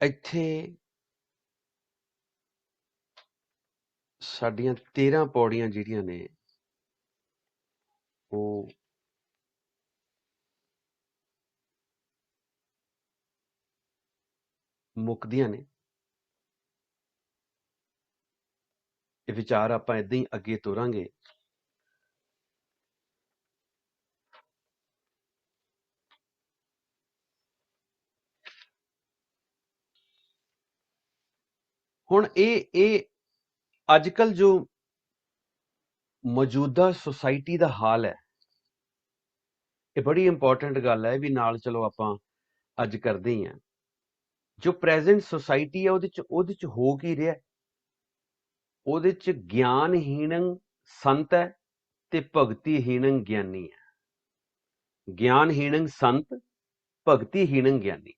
ਇੱਥੇ ਸਾਡੀਆਂ 13 ਪੌੜੀਆਂ ਜਿਹੜੀਆਂ ਨੇ ਉਹ ਮੁੱਕਦੀਆਂ ਨੇ। ਇਹ ਵਿਚਾਰ ਆਪਾਂ ਏਦਾਂ ਹੀ ਅੱਗੇ ਤੋਰਾਂਗੇ। ਹੁਣ ਇਹ ਅੱਜ ਕੱਲ ਜੋ ਮੌਜੂਦਾ ਸੁਸਾਇਟੀ ਦਾ ਹਾਲ ਹੈ, ਇਹ ਬੜੀ ਇੰਪੋਰਟੈਂਟ ਗੱਲ ਹੈ ਵੀ ਨਾਲ ਚਲੋ ਆਪਾਂ ਅੱਜ ਕਰਦੇ ਹੀ ਹਾਂ। ਜੋ ਪ੍ਰੈਜ਼ੈਂਟ ਸੁਸਾਇਟੀ ਹੈ ਉਹਦੇ ਚ ਹੋ ਕੀ ਰਿਹਾ? ਉਹਦੇ ਚ ਗਿਆਨਹੀਣੰ ਸੰਤ ਹੈ ਤੇ ਭਗਤੀਹੀਣੰ ਗਿਆਨੀ ਹੈ। ਗਿਆਨਹੀਣੰ ਸੰਤ, ਭਗਤੀਹੀਣੰ ਗਿਆਨੀ।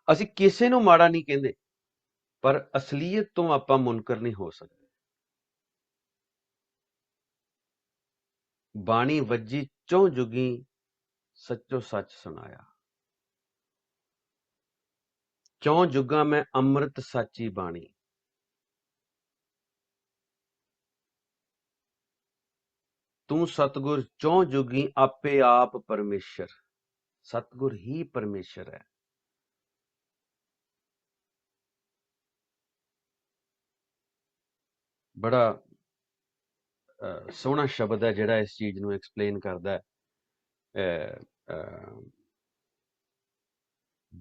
ਅਸੀਂ ਕਿਸੇ ਨੂੰ ਮਾੜਾ ਨਹੀਂ ਕਹਿੰਦੇ, ਪਰ ਅਸਲੀਅਤ ਤੋਂ ਆਪਾਂ ਮੁਨਕਰ ਨਹੀਂ ਹੋ ਸਕਦੇ। ਬਾਣੀ ਵੱਜੀ ਚੌਂ ਜੁਗੀ, ਸੱਚੋ ਸੱਚ ਸੁਣਾਇਆ। ਚੌਂ ਜੁਗਾਂ ਮੈਂ ਅੰਮ੍ਰਿਤ ਸਾਚੀ ਬਾਣੀ। ਤੂੰ ਸਤਗੁਰ ਚੌਂ ਜੁਗੀ, ਆਪੇ ਆਪ ਪਰਮੇਸ਼ਰ। ਸਤਗੁਰ ਹੀ ਪਰਮੇਸ਼ਰ ਹੈ। ਬੜਾ ਸੋਹਣਾ ਸ਼ਬਦ ਹੈ ਜਿਹੜਾ ਇਸ ਚੀਜ਼ ਨੂੰ ਐਕਸਪਲੇਨ ਕਰਦਾ ਹੈ।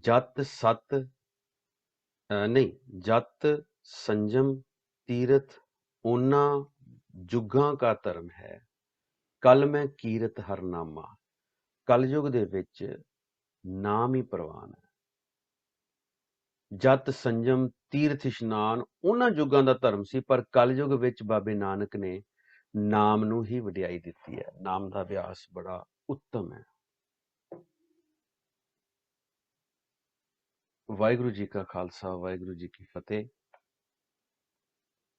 ਜਤ ਸਤ ਨਹੀਂ, ਜਤ ਸੰਜਮ ਤੀਰਥ ਉਹਨਾਂ ਜੁਗਾਂ ਕਾ ਧਰਮ ਹੈ, ਕਲ ਮੈਂ ਕੀਰਤ ਹਰਨਾਮਾ। ਕਲਯੁਗ ਦੇ ਵਿੱਚ ਨਾਮ ਹੀ ਪ੍ਰਵਾਨ ਹੈ। ਜਤ ਸੰਜਮ ਤੀਰਥ ਇਸ਼ਨਾਨ ਉਹਨਾਂ ਯੁੱਗਾਂ ਦਾ ਧਰਮ ਸੀ, ਪਰ ਕਲਯੁਗ ਵਿੱਚ ਬਾਬੇ ਨਾਨਕ ਨੇ ਨਾਮ ਨੂੰ ਹੀ ਵਡਿਆਈ ਦਿੱਤੀ ਹੈ। ਨਾਮ ਦਾ ਅਭਿਆਸ ਬੜਾ ਉੱਤਮ ਹੈ। ਵਾਹਿਗੁਰੂ ਜੀ ਕਾ ਖਾਲਸਾ, ਵਾਹਿਗੁਰੂ ਜੀ ਕੀ ਫਤਿਹ।